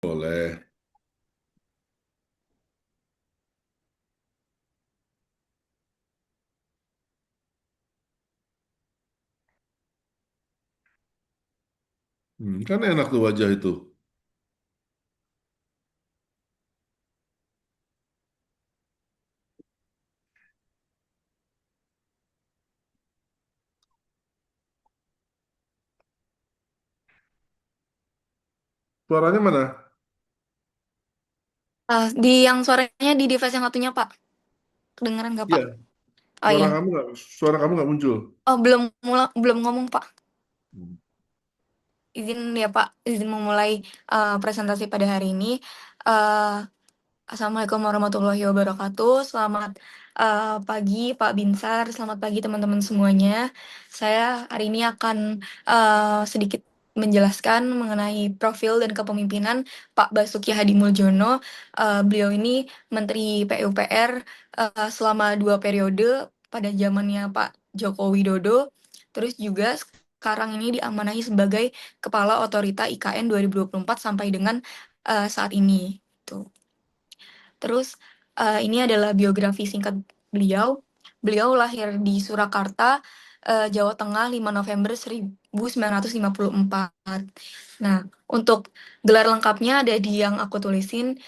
Boleh. Kan enak tuh wajah itu. Suaranya mana? Di yang suaranya di device yang satunya, Pak. Kedengeran nggak, Iya, Pak? Oh iya. suara kamu nggak muncul. Oh, belum ngomong, Pak. Izin ya, Pak. Izin memulai presentasi pada hari ini. Eh, Assalamualaikum warahmatullahi wabarakatuh. Selamat pagi, Pak Binsar. Selamat pagi, teman-teman semuanya. Saya hari ini akan sedikit menjelaskan mengenai profil dan kepemimpinan Pak Basuki Hadi Muljono. Beliau ini Menteri PUPR selama 2 periode pada zamannya Pak Joko Widodo. Terus juga sekarang ini diamanahi sebagai Kepala Otorita IKN 2024 sampai dengan saat ini. Tuh. Terus ini adalah biografi singkat beliau. Beliau lahir di Surakarta, Jawa Tengah 5 November 1954. Nah, untuk gelar lengkapnya ada di yang aku tulisin,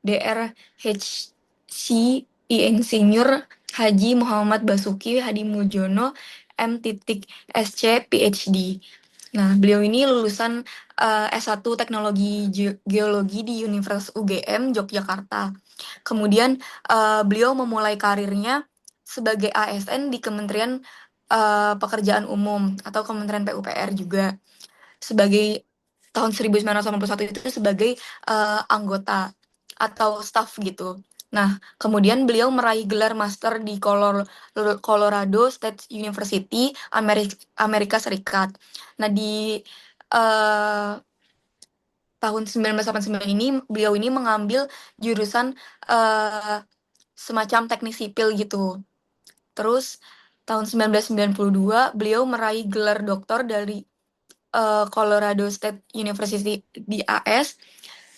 Dr. H.C. Insinyur Haji Muhammad Basuki Hadi Muljono M.Sc PhD. Nah, beliau ini lulusan S1 Teknologi Geologi di Universitas UGM Yogyakarta. Kemudian beliau memulai karirnya sebagai ASN di Kementerian Pekerjaan Umum atau Kementerian PUPR juga. Sebagai tahun 1981 itu sebagai anggota atau staff gitu. Nah, kemudian beliau meraih gelar master di Colorado State University, Amerika Serikat. Nah, di eh, tahun 1989 ini beliau ini mengambil jurusan eh, semacam teknik sipil gitu. Terus tahun 1992 beliau meraih gelar doktor dari Colorado State University di AS.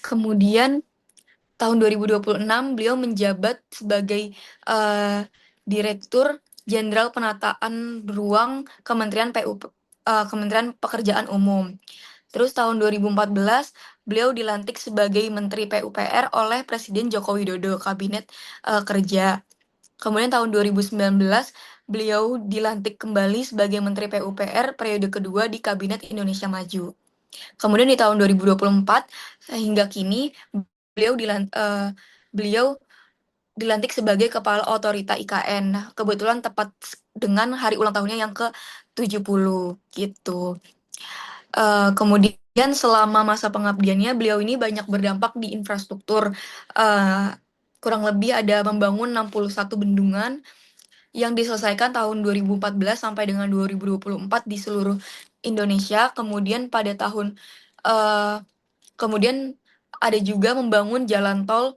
Kemudian tahun 2026 beliau menjabat sebagai eh, Direktur Jenderal Penataan Ruang Kementerian Pekerjaan Umum. Terus tahun 2014 beliau dilantik sebagai Menteri PUPR oleh Presiden Joko Widodo Kabinet Kerja. Kemudian tahun 2019 beliau dilantik kembali sebagai Menteri PUPR periode kedua di Kabinet Indonesia Maju. Kemudian di tahun 2024 hingga kini beliau beliau dilantik sebagai Kepala Otorita IKN. Nah, kebetulan tepat dengan hari ulang tahunnya yang ke-70 gitu. Kemudian selama masa pengabdiannya beliau ini banyak berdampak di infrastruktur. Eh, Kurang lebih ada membangun 61 bendungan yang diselesaikan tahun 2014 sampai dengan 2024 di seluruh Indonesia. Eh, Kemudian ada juga membangun jalan tol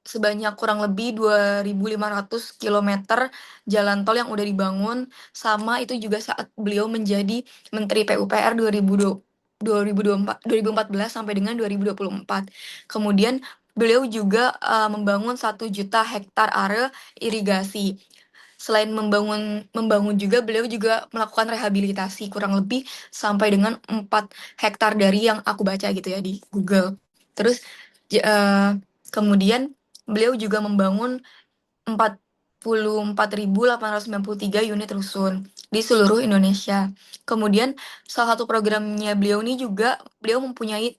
sebanyak kurang lebih 2.500 kilometer jalan tol yang udah dibangun. Sama itu juga saat beliau menjadi Menteri PUPR 2014 sampai dengan 2024. Kemudian beliau juga membangun 1 juta hektar area irigasi. Selain membangun juga beliau juga melakukan rehabilitasi kurang lebih sampai dengan 4 hektar dari yang aku baca gitu ya di Google. Terus kemudian beliau juga membangun 44.893 unit rusun di seluruh Indonesia. Kemudian salah satu programnya beliau ini juga beliau mempunyai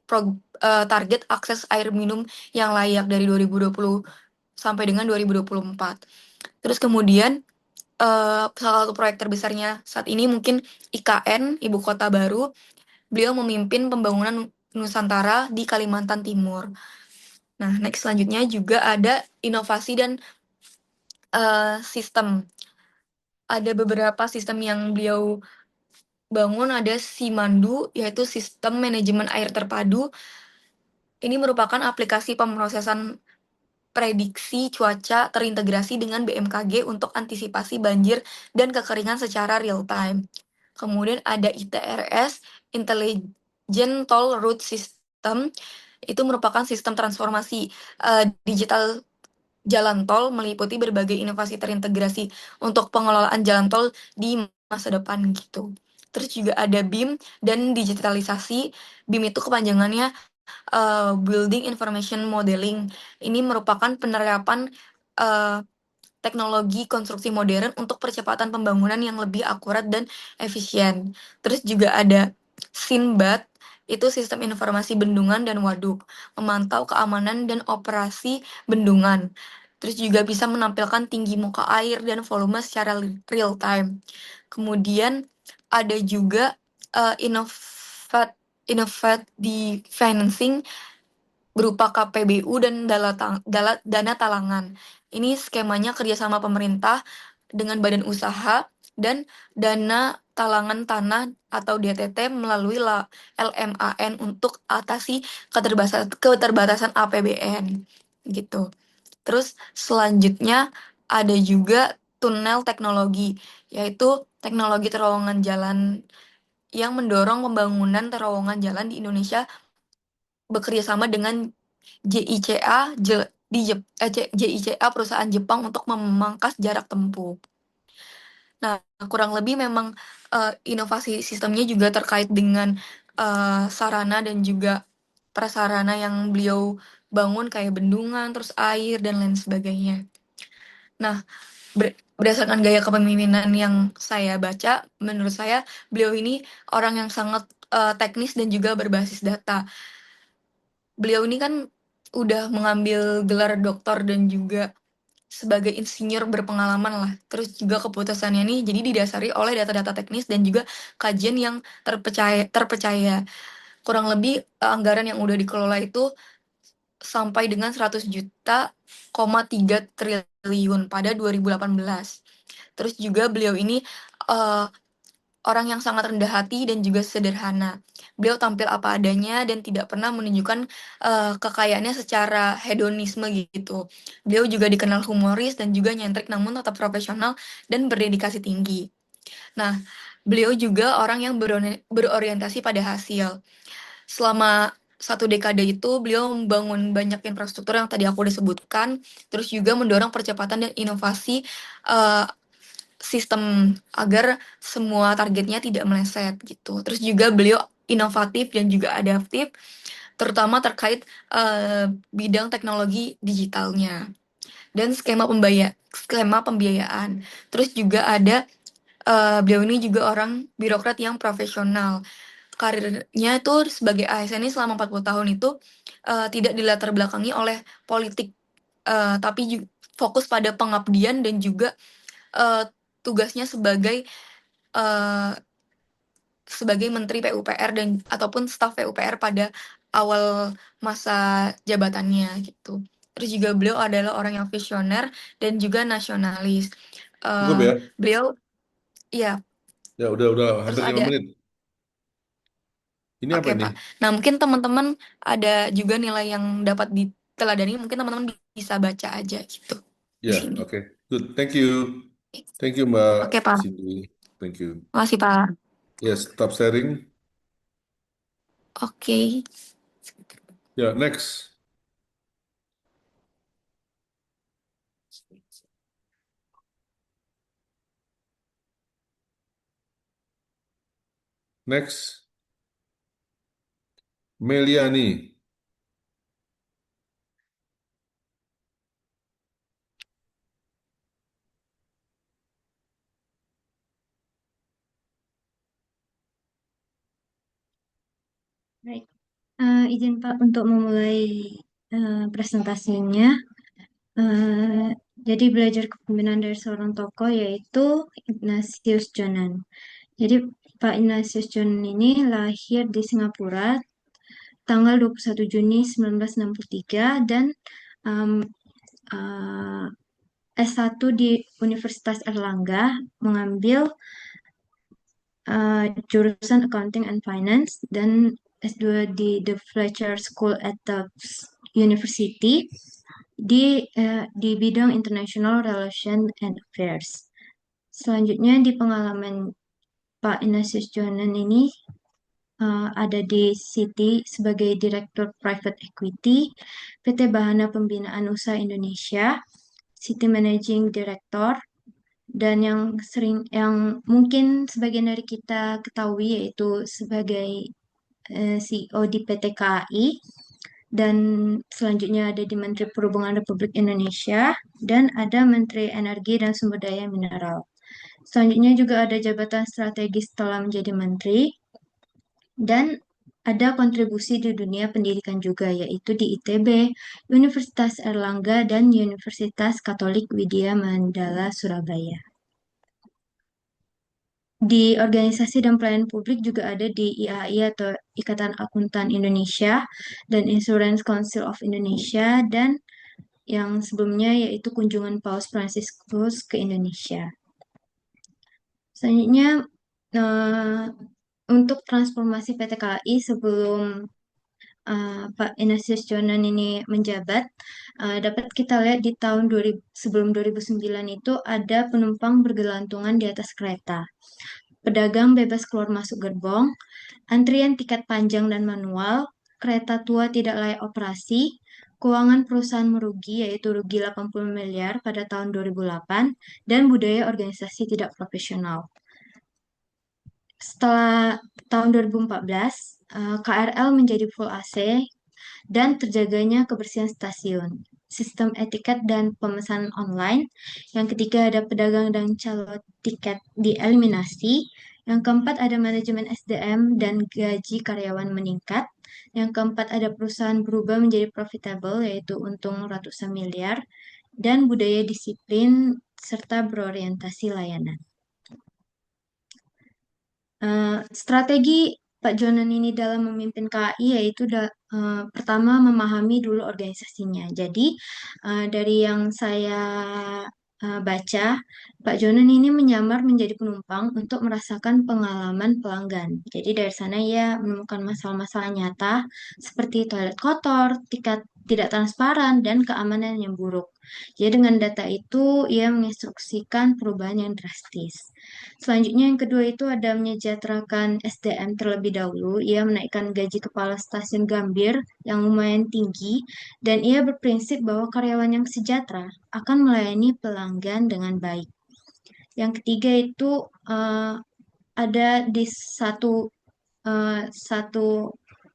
target akses air minum yang layak dari 2020 sampai dengan 2024. Terus kemudian salah satu proyek terbesarnya saat ini mungkin IKN, Ibu Kota Baru. Beliau memimpin pembangunan Nusantara di Kalimantan Timur. Nah, next selanjutnya juga ada inovasi dan sistem. Ada beberapa sistem yang beliau bangun, ada Simandu, yaitu sistem manajemen air terpadu. Ini merupakan aplikasi pemrosesan prediksi cuaca terintegrasi dengan BMKG untuk antisipasi banjir dan kekeringan secara real time. Kemudian ada ITRS, Intelligent Toll Route System. System itu merupakan sistem transformasi digital jalan tol meliputi berbagai inovasi terintegrasi untuk pengelolaan jalan tol di masa depan gitu. Terus juga ada BIM dan digitalisasi. BIM itu kepanjangannya Building Information Modeling. Ini merupakan penerapan eh, teknologi konstruksi modern untuk percepatan pembangunan yang lebih akurat dan efisien. Terus juga ada SINBAD, itu sistem informasi bendungan dan waduk, memantau keamanan dan operasi bendungan. Terus juga bisa menampilkan tinggi muka air dan volume secara real time. Kemudian ada juga Innovat Innovat di financing berupa KPBU dan dana talangan. Ini skemanya kerjasama pemerintah dengan badan usaha dan dana talangan tanah atau DTT melalui LMAN untuk atasi keterbatasan APBN gitu. Terus selanjutnya ada juga tunnel teknologi, yaitu teknologi terowongan jalan yang mendorong pembangunan terowongan jalan di Indonesia bekerja sama dengan JICA JICA perusahaan Jepang untuk memangkas jarak tempuh. Nah, kurang lebih memang inovasi sistemnya juga terkait dengan sarana dan juga prasarana yang beliau bangun kayak bendungan, terus air dan lain sebagainya. Nah, berdasarkan gaya kepemimpinan yang saya baca, menurut saya beliau ini orang yang sangat teknis dan juga berbasis data. Beliau ini kan udah mengambil gelar doktor dan juga sebagai insinyur berpengalaman lah. Terus juga keputusannya nih jadi didasari oleh data-data teknis dan juga kajian yang terpercaya. Kurang lebih anggaran yang udah dikelola itu sampai dengan 100 juta, 3 triliun pada 2018. Terus juga beliau ini eh, orang yang sangat rendah hati dan juga sederhana. Beliau tampil apa adanya dan tidak pernah menunjukkan kekayaannya secara hedonisme gitu. Beliau juga dikenal humoris dan juga nyentrik namun tetap profesional dan berdedikasi tinggi. Nah, beliau juga orang yang berorientasi pada hasil. Selama 1 dekade itu beliau membangun banyak infrastruktur yang tadi aku disebutkan, terus juga mendorong percepatan dan inovasi eh, sistem agar semua targetnya tidak meleset gitu. Terus juga beliau inovatif dan juga adaptif, terutama terkait bidang teknologi digitalnya dan skema pembiayaan. Terus juga ada beliau ini juga orang birokrat yang profesional. Karirnya itu sebagai ASN ini selama 40 tahun itu tidak dilatar belakangi oleh politik, tapi fokus pada pengabdian dan juga eh, tugasnya eh, sebagai Menteri PUPR dan ataupun staf PUPR pada awal masa jabatannya gitu. Terus juga beliau adalah orang yang visioner dan juga nasionalis. Cukup Eh ya? beliau ya, Ya udah terus hampir lima ada menit. Ini apa oke ini? Pak. Nah, mungkin teman-teman ada juga nilai yang dapat diteladani, mungkin teman-teman bisa baca aja gitu di Ya, sini. oke. Good. Thank you Mbak Oke Pak. Cindy. Thank you. Makasih Pak. Yes, stop sharing. Oke. Ya, next. Next. Meliani. Baik, izin Pak untuk memulai presentasinya. Eh, jadi belajar kepemimpinan dari seorang tokoh yaitu Ignatius Jonan. Jadi Pak Ignatius Jonan ini lahir di Singapura tanggal 21 Juni 1963 dan em, eh, S1 di Universitas Erlangga mengambil jurusan Accounting and Finance dan S2 di The Fletcher School at Tufts University di bidang International Relations and Affairs. Selanjutnya di pengalaman Pak Ignatius Jonan ini ada di Citi sebagai Direktur Private Equity, PT Bahana Pembinaan Usaha Indonesia, Citi Managing Director, dan yang mungkin sebagian dari kita ketahui yaitu sebagai CEO di PT KAI, dan selanjutnya ada di Menteri Perhubungan Republik Indonesia, dan ada Menteri Energi dan Sumber Daya Mineral. Selanjutnya juga ada jabatan strategis setelah menjadi menteri, dan ada kontribusi di dunia pendidikan juga, yaitu di ITB, Universitas Erlangga, dan Universitas Katolik Widya Mandala Surabaya. Di organisasi dan pelayanan publik juga ada di IAI atau Ikatan Akuntan Indonesia dan Insurance Council of Indonesia, dan yang sebelumnya yaitu kunjungan Paus Fransiskus ke Indonesia. Selanjutnya, eh, untuk transformasi PT KAI sebelum Pak Ignatius Jonan ini menjabat, dapat kita lihat di tahun 2000, sebelum 2009 itu ada penumpang bergelantungan di atas kereta. Pedagang bebas keluar masuk gerbong, antrian tiket panjang dan manual, kereta tua tidak layak operasi, keuangan perusahaan merugi yaitu rugi 80 miliar pada tahun 2008, dan budaya organisasi tidak profesional. Setelah tahun 2014, KRL menjadi full AC dan terjaganya kebersihan stasiun, sistem etiket dan pemesanan online. Yang ketiga ada pedagang dan calon tiket dieliminasi. Yang keempat ada manajemen SDM dan gaji karyawan meningkat. Yang keempat ada perusahaan berubah menjadi profitable yaitu untung ratusan miliar, dan budaya disiplin serta berorientasi layanan. Strategi Pak Jonan ini dalam memimpin KAI yaitu pertama memahami dulu organisasinya. Jadi dari yang saya baca, Pak Jonan ini menyamar menjadi penumpang untuk merasakan pengalaman pelanggan. Jadi dari sana ia menemukan masalah-masalah nyata seperti toilet kotor, tiket tidak transparan, dan keamanan yang buruk. Jadi dengan data itu ia menginstruksikan perubahan yang drastis. Selanjutnya yang kedua itu ada menyejahterakan SDM terlebih dahulu. Ia menaikkan gaji kepala stasiun Gambir yang lumayan tinggi, dan ia berprinsip bahwa karyawan yang sejahtera akan melayani pelanggan dengan baik. Yang ketiga itu ada di satu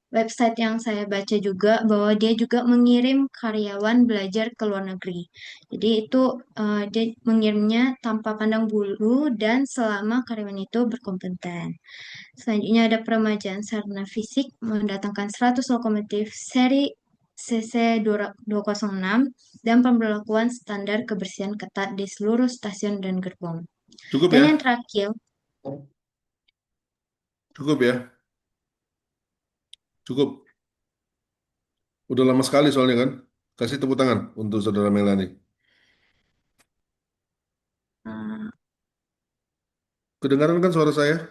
website yang saya baca juga bahwa dia juga mengirim karyawan belajar ke luar negeri. Jadi itu dia mengirimnya tanpa pandang bulu dan selama karyawan itu berkompeten. Selanjutnya ada peremajaan sarana fisik mendatangkan 100 lokomotif seri CC 206 dan pemberlakuan standar kebersihan ketat di seluruh stasiun dan gerbong. Cukup Dan ya? yang terakhir, Cukup ya? Cukup. Udah lama sekali soalnya kan? Kasih tepuk tangan untuk Saudara Melani. eh, Kedengaran kan suara saya?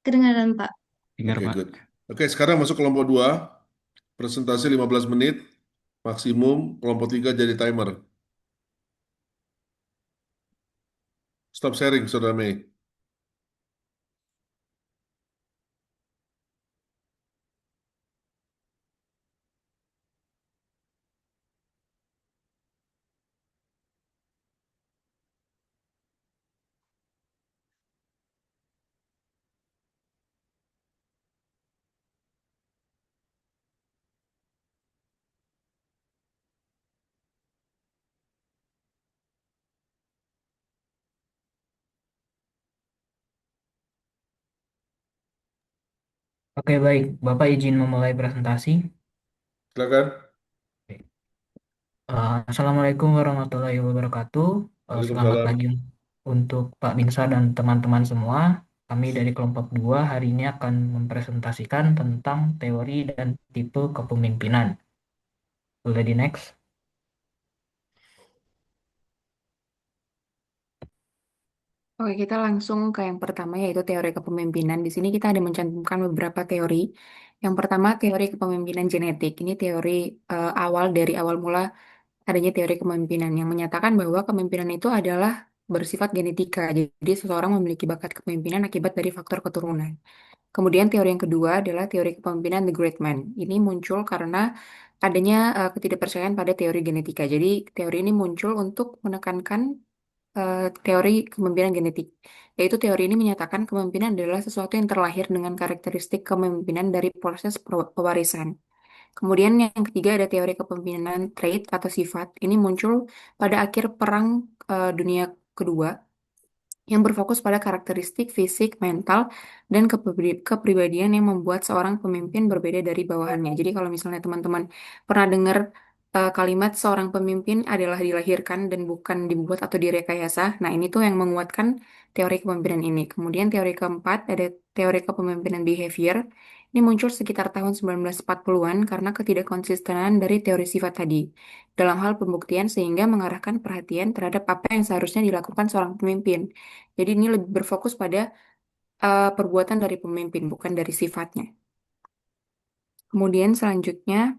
kedengaran Pak. Dengar, Oke, Pak. good. Oke, sekarang masuk kelompok 2. Presentasi 15 menit. Maksimum kelompok 3 jadi timer. Stop sharing, Saudara Mei. Oke, baik. Bapak izin memulai presentasi. Silakan. Assalamualaikum warahmatullahi wabarakatuh. Selamat Waalaikumsalam. pagi untuk Pak Binsar dan teman-teman semua. Kami dari kelompok 2 hari ini akan mempresentasikan tentang teori dan tipe kepemimpinan. Boleh di next? Oke, kita langsung ke yang pertama yaitu teori kepemimpinan. Di sini kita ada mencantumkan beberapa teori. Yang pertama teori kepemimpinan genetik. Ini teori awal dari awal mula adanya teori kepemimpinan yang menyatakan bahwa kepemimpinan itu adalah bersifat genetika. Jadi seseorang memiliki bakat kepemimpinan akibat dari faktor keturunan. Kemudian teori yang kedua adalah teori kepemimpinan The Great Man. Ini muncul karena adanya ketidakpercayaan pada teori genetika. Jadi teori ini muncul untuk menekankan teori kepemimpinan genetik. Yaitu teori ini menyatakan kepemimpinan adalah sesuatu yang terlahir dengan karakteristik kepemimpinan dari proses pewarisan. Kemudian yang ketiga ada teori kepemimpinan trait atau sifat. Ini muncul pada akhir Perang Dunia Kedua yang berfokus pada karakteristik fisik, mental, dan kepribadian yang membuat seorang pemimpin berbeda dari bawahannya. Jadi kalau misalnya teman-teman pernah dengar kalimat seorang pemimpin adalah dilahirkan dan bukan dibuat atau direkayasa, nah ini tuh yang menguatkan teori kepemimpinan ini. Kemudian teori keempat ada teori kepemimpinan behavior. Ini muncul sekitar tahun 1940-an karena ketidakkonsistenan dari teori sifat tadi dalam hal pembuktian sehingga mengarahkan perhatian terhadap apa yang seharusnya dilakukan seorang pemimpin. Jadi ini lebih berfokus pada perbuatan dari pemimpin, bukan dari sifatnya. Kemudian selanjutnya,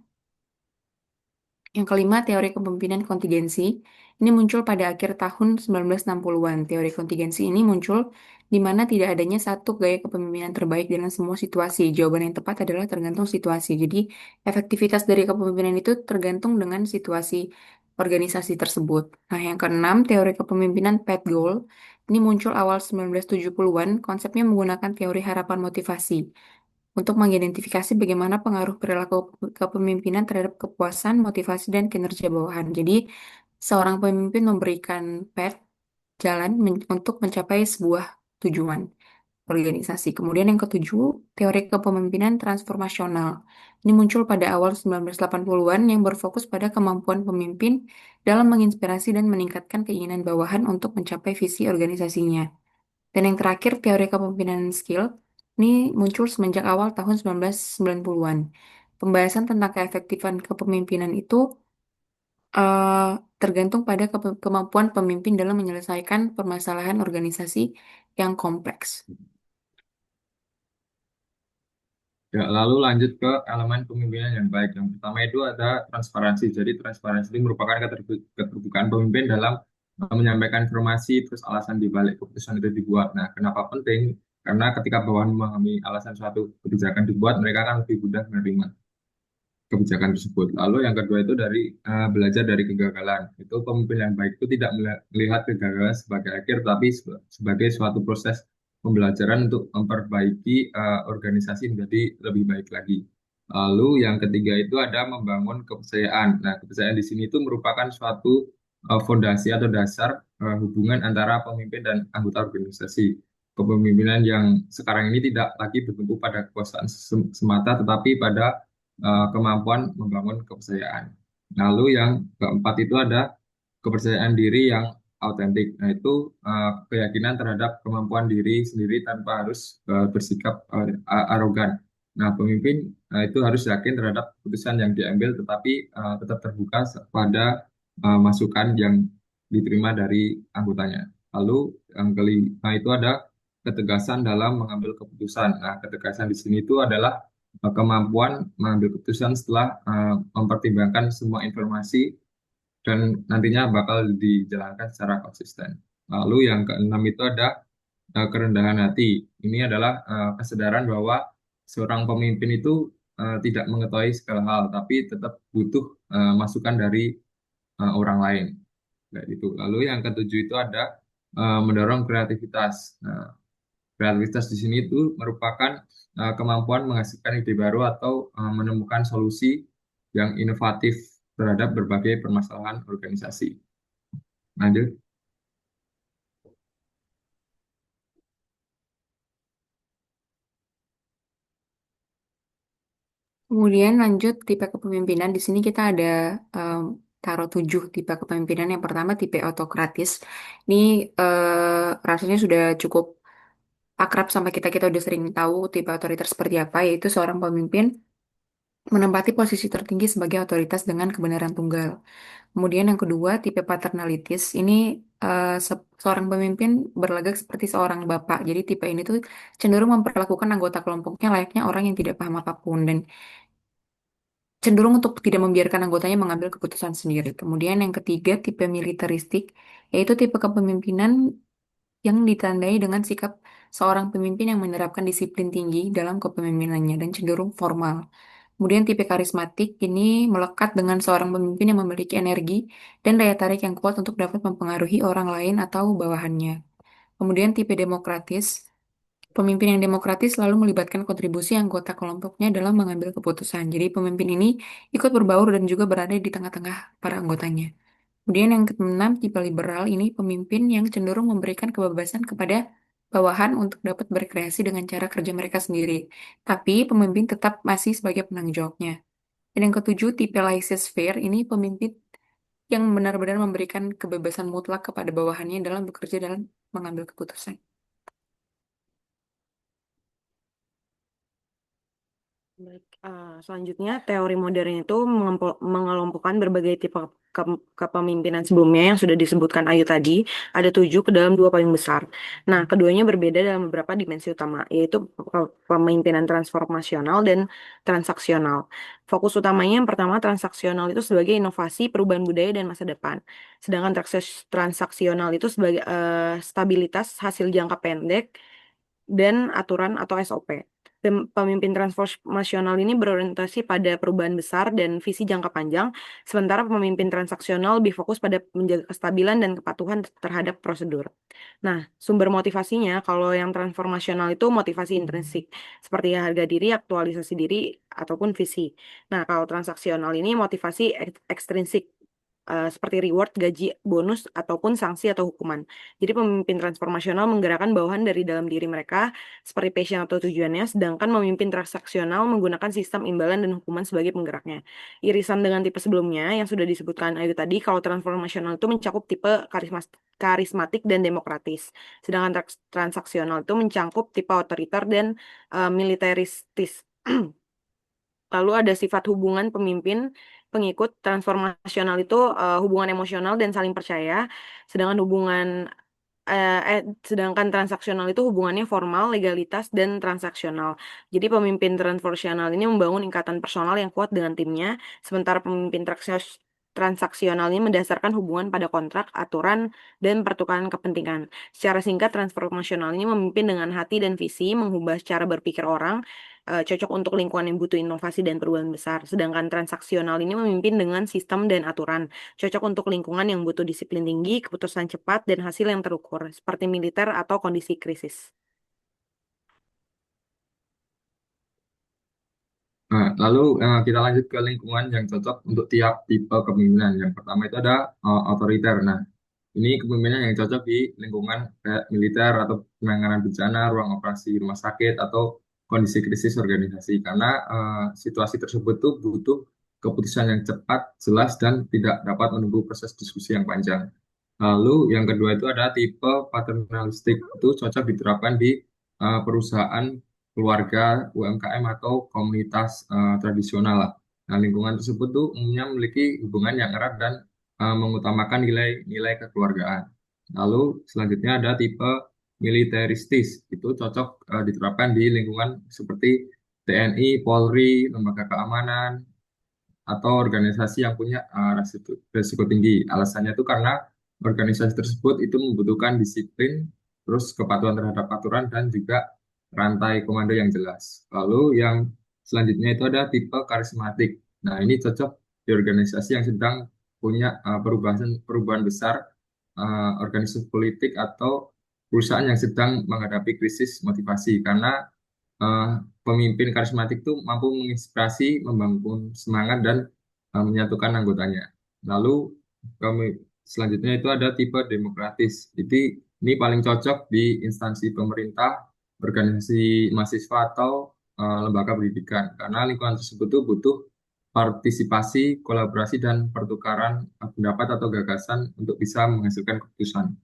yang kelima, teori kepemimpinan kontingensi. Ini muncul pada akhir tahun 1960-an. Teori kontingensi ini muncul di mana tidak adanya satu gaya kepemimpinan terbaik dalam semua situasi. Jawaban yang tepat adalah tergantung situasi. Jadi, efektivitas dari kepemimpinan itu tergantung dengan situasi organisasi tersebut. Nah, yang keenam, teori kepemimpinan Pat Gould. Ini muncul awal 1970-an. Konsepnya menggunakan teori harapan motivasi untuk mengidentifikasi bagaimana pengaruh perilaku kepemimpinan terhadap kepuasan, motivasi, dan kinerja bawahan. Jadi, seorang pemimpin memberikan path, jalan untuk mencapai sebuah tujuan organisasi. Kemudian yang ketujuh, teori kepemimpinan transformasional. Ini muncul pada awal 1980-an yang berfokus pada kemampuan pemimpin dalam menginspirasi dan meningkatkan keinginan bawahan untuk mencapai visi organisasinya. Dan yang terakhir, teori kepemimpinan skill ini muncul semenjak awal tahun 1990-an. Pembahasan tentang keefektifan kepemimpinan itu eh, tergantung pada kemampuan pemimpin dalam menyelesaikan permasalahan organisasi yang kompleks. Ya, lalu lanjut ke elemen kepemimpinan yang baik. Yang pertama itu ada transparansi. Jadi transparansi ini merupakan keterbukaan pemimpin dalam menyampaikan informasi, terus alasan di balik keputusan itu dibuat. Nah, kenapa penting? Karena ketika bawahan memahami alasan suatu kebijakan dibuat, mereka akan lebih mudah menerima kebijakan tersebut. Lalu yang kedua itu dari belajar dari kegagalan. Itu pemimpin yang baik itu tidak melihat kegagalan sebagai akhir, tapi sebagai suatu proses pembelajaran untuk memperbaiki organisasi menjadi lebih baik lagi. Lalu yang ketiga itu ada membangun kepercayaan. Nah, kepercayaan di sini itu merupakan suatu fondasi atau dasar hubungan antara pemimpin dan anggota organisasi. Kepemimpinan yang sekarang ini tidak lagi bertumpu pada kekuasaan semata, tetapi pada kemampuan membangun kepercayaan. Lalu yang keempat itu ada kepercayaan diri yang autentik. Nah, itu keyakinan terhadap kemampuan diri sendiri tanpa harus bersikap arogan. Nah, pemimpin itu harus yakin terhadap keputusan yang diambil, tetapi tetap terbuka pada masukan yang diterima dari anggotanya. Lalu yang kelima itu ada ketegasan dalam mengambil keputusan. Nah, ketegasan di sini itu adalah kemampuan mengambil keputusan setelah mempertimbangkan semua informasi dan nantinya bakal dijalankan secara konsisten. Lalu yang keenam itu ada kerendahan hati. Ini adalah kesadaran bahwa seorang pemimpin itu tidak mengetahui segala hal, tapi tetap butuh masukan dari orang lain. Kayak gitu. Lalu yang ketujuh itu ada mendorong kreativitas. Nah, kreativitas di sini itu merupakan kemampuan menghasilkan ide baru atau menemukan solusi yang inovatif terhadap berbagai permasalahan organisasi. Lanjut. Kemudian lanjut tipe kepemimpinan. Di sini kita ada em, taruh 7 tipe kepemimpinan. Yang pertama tipe autokratis. Ini rasanya sudah cukup akrab sama kita. Kita udah sering tahu tipe otoriter seperti apa, yaitu seorang pemimpin menempati posisi tertinggi sebagai otoritas dengan kebenaran tunggal. Kemudian yang kedua, tipe paternalitis. Ini seorang pemimpin berlagak seperti seorang bapak. Jadi tipe ini tuh cenderung memperlakukan anggota kelompoknya layaknya orang yang tidak paham apapun. Dan cenderung untuk tidak membiarkan anggotanya mengambil keputusan sendiri. Kemudian yang ketiga, tipe militeristik, yaitu tipe kepemimpinan yang ditandai dengan sikap seorang pemimpin yang menerapkan disiplin tinggi dalam kepemimpinannya dan cenderung formal. Kemudian tipe karismatik ini melekat dengan seorang pemimpin yang memiliki energi dan daya tarik yang kuat untuk dapat mempengaruhi orang lain atau bawahannya. Kemudian tipe demokratis, pemimpin yang demokratis selalu melibatkan kontribusi anggota kelompoknya dalam mengambil keputusan. Jadi pemimpin ini ikut berbaur dan juga berada di tengah-tengah para anggotanya. Kemudian yang keenam, tipe liberal ini pemimpin yang cenderung memberikan kebebasan kepada bawahan untuk dapat berkreasi dengan cara kerja mereka sendiri. Tapi pemimpin tetap masih sebagai penanggung jawabnya. Dan yang ketujuh, tipe laissez-faire ini pemimpin yang benar-benar memberikan kebebasan mutlak kepada bawahannya dalam bekerja dalam mengambil keputusan. Baik, selanjutnya teori modern itu mengelompokkan berbagai tipe kepemimpinan sebelumnya yang sudah disebutkan Ayu tadi, ada 7 ke dalam 2 paling besar. Nah, keduanya berbeda dalam beberapa dimensi utama, yaitu kepemimpinan transformasional dan transaksional. Fokus utamanya yang pertama, transaksional itu sebagai inovasi, perubahan budaya, dan masa depan. Sedangkan transaksional itu sebagai stabilitas hasil jangka pendek dan aturan atau SOP. Pemimpin transformasional ini berorientasi pada perubahan besar dan visi jangka panjang, sementara pemimpin transaksional lebih fokus pada menjaga kestabilan dan kepatuhan terhadap prosedur. Nah, sumber motivasinya, kalau yang transformasional itu motivasi intrinsik, seperti harga diri, aktualisasi diri, ataupun visi. Nah, kalau transaksional ini motivasi ekstrinsik, seperti reward, gaji, bonus, ataupun sanksi atau hukuman. Jadi pemimpin transformasional menggerakkan bawahan dari dalam diri mereka, seperti passion atau tujuannya, sedangkan memimpin transaksional menggunakan sistem imbalan dan hukuman sebagai penggeraknya. Irisan dengan tipe sebelumnya yang sudah disebutkan Ayu tadi, kalau transformasional itu mencakup tipe karismatik dan demokratis, sedangkan transaksional itu mencakup tipe otoriter dan militeristis. Lalu ada sifat hubungan pemimpin pengikut transformasional itu hubungan emosional dan saling percaya, sedangkan sedangkan transaksional itu hubungannya formal, legalitas, dan transaksional. Jadi pemimpin transaksional ini membangun ikatan personal yang kuat dengan timnya, sementara pemimpin transaksional ini mendasarkan hubungan pada kontrak, aturan, dan pertukaran kepentingan. Secara singkat, transformasional ini memimpin dengan hati dan visi, mengubah cara berpikir orang, cocok untuk lingkungan yang butuh inovasi dan perubahan besar. Sedangkan transaksional ini memimpin dengan sistem dan aturan, cocok untuk lingkungan yang butuh disiplin tinggi, keputusan cepat, dan hasil yang terukur, seperti militer atau kondisi krisis. Nah, lalu kita lanjut ke lingkungan yang cocok untuk tiap tipe kepemimpinan. Yang pertama itu ada otoriter. Nah, ini kepemimpinan yang cocok di lingkungan kayak militer atau penanganan bencana, ruang operasi rumah sakit, atau kondisi krisis organisasi. Karena situasi tersebut tuh butuh keputusan yang cepat, jelas, dan tidak dapat menunggu proses diskusi yang panjang. Lalu yang kedua itu ada tipe paternalistik. Itu cocok diterapkan di perusahaan, keluarga, UMKM, atau komunitas tradisional lah. Nah, lingkungan tersebut tuh umumnya memiliki hubungan yang erat dan mengutamakan nilai-nilai kekeluargaan. Lalu selanjutnya ada tipe militeristis. Itu cocok diterapkan di lingkungan seperti TNI, Polri, lembaga keamanan, atau organisasi yang punya resiko tinggi. Alasannya itu karena organisasi tersebut itu membutuhkan disiplin, terus kepatuhan terhadap aturan, dan juga rantai komando yang jelas. Lalu yang selanjutnya itu ada tipe karismatik. Nah, ini cocok di organisasi yang sedang punya perubahan besar, organisasi politik atau perusahaan yang sedang menghadapi krisis motivasi, karena eh, pemimpin karismatik itu mampu menginspirasi, membangun semangat, dan menyatukan anggotanya. Lalu kami selanjutnya itu ada tipe demokratis. Ini paling cocok di instansi pemerintah, organisasi mahasiswa, atau lembaga pendidikan, karena lingkungan tersebut tuh butuh partisipasi, kolaborasi, dan pertukaran pendapat atau gagasan untuk bisa menghasilkan keputusan.